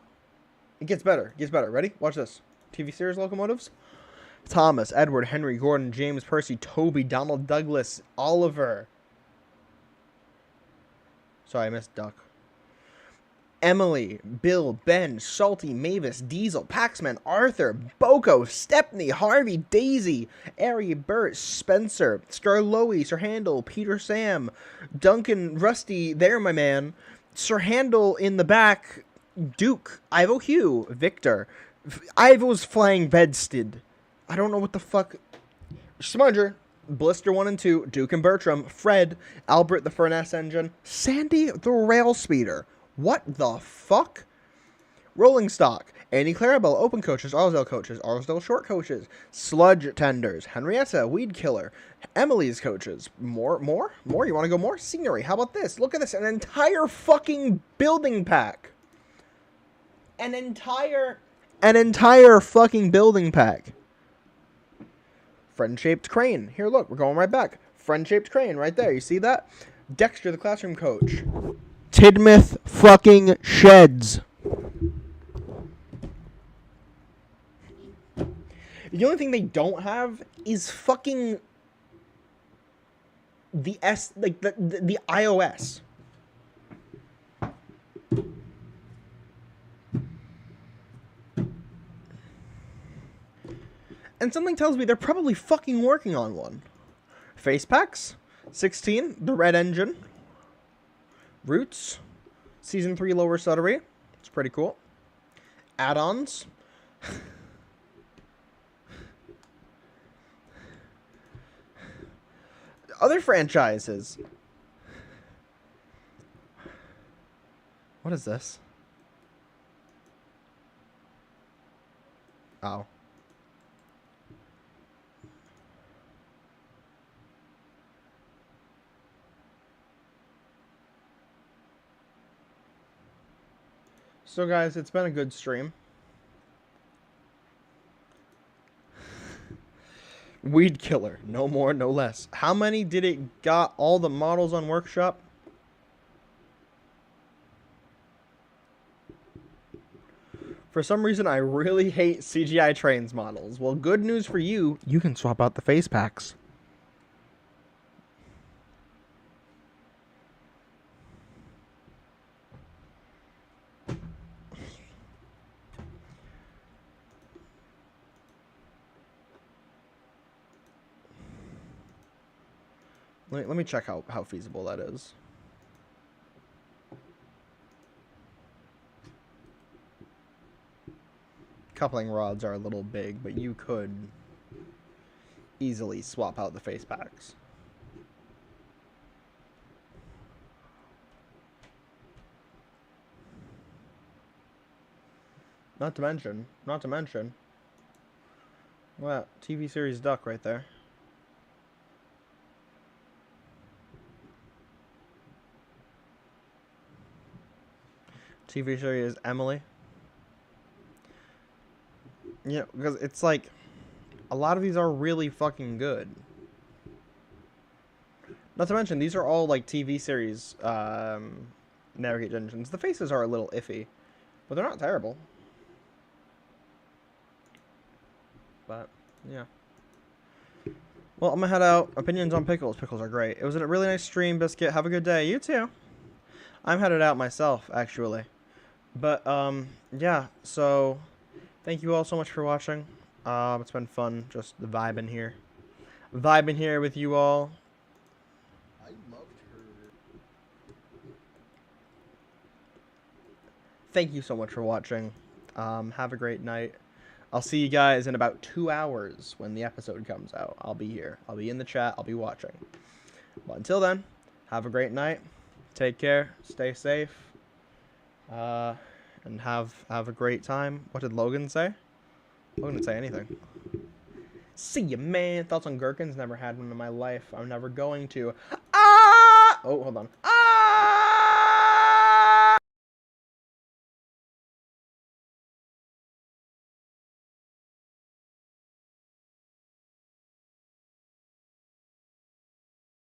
B: It gets better. It gets better. Ready? Watch this. TV series locomotives. Thomas, Edward, Henry, Gordon, James, Percy, Toby, Donald, Douglas, Oliver. Sorry, I missed Duck. Emily, Bill, Ben, Salty, Mavis, Diesel, Paxman, Arthur, Boko, Stepney, Harvey, Daisy, Ari, Bert, Spencer, Scarloey, Sir Handel, Peter Sam, Duncan, Rusty, there my man, Sir Handel in the back, Duke, Ivo Hugh, Victor, Ivo's Flying Bedstead, I don't know what the fuck, Smudger, Blister 1 and 2, Duke and Bertram, Fred, Albert the Furnace Engine, Sandy the Rail Speeder. What the fuck? Rolling Stock, Annie Clarabelle, Open Coaches, Arsdale Short Coaches, Sludge Tenders, Henrietta, Weed Killer, Emily's Coaches, more? You want to go more? Scenery, how about this? Look at this, an entire fucking building pack. An entire fucking building pack. Friend-shaped crane. Here, look, we're going right back. Friend-shaped crane right there. You see that? Dexter, the classroom coach. Tidmouth fucking sheds. The only thing they don't have is fucking the the iOS. And something tells me they're probably fucking working on one. Face packs, 16, the red engine. Roots, Season 3 Lower Suttery. It's pretty cool. Add-ons. Other franchises. What is this? Oh. So guys, it's been a good stream. Weed Killer, no more, no less. How many did it got all the models on Workshop? For some reason, I really hate CGI Trains models. Well, good news for you, you can swap out the face packs. Let me check how feasible that is. Coupling rods are a little big, but you could easily swap out the face packs. Not to mention, well, TV series Duck right there. TV series Emily. You know, because it's like, a lot of these are really fucking good. Not to mention, these are all like TV series navigate engines. The faces are a little iffy, but they're not terrible. But, yeah. Well, I'm gonna head out. Opinions on pickles. Pickles are great. It was a really nice stream, Biscuit. Have a good day. You too. I'm headed out myself, actually. But, yeah, so thank you all so much for watching. It's been fun just vibing here. Vibing here with you all.
F: I loved her.
B: Thank you so much for watching. Have a great night. I'll see you guys in about 2 hours when the episode comes out. I'll be here. I'll be in the chat. I'll be watching. But until then, have a great night. Take care. Stay safe. And have a great time. What did Logan say? Logan didn't say anything. See ya, man. Thoughts on gherkins? Never had one in my life. I'm never going to. Ah! Oh, hold on. Ah!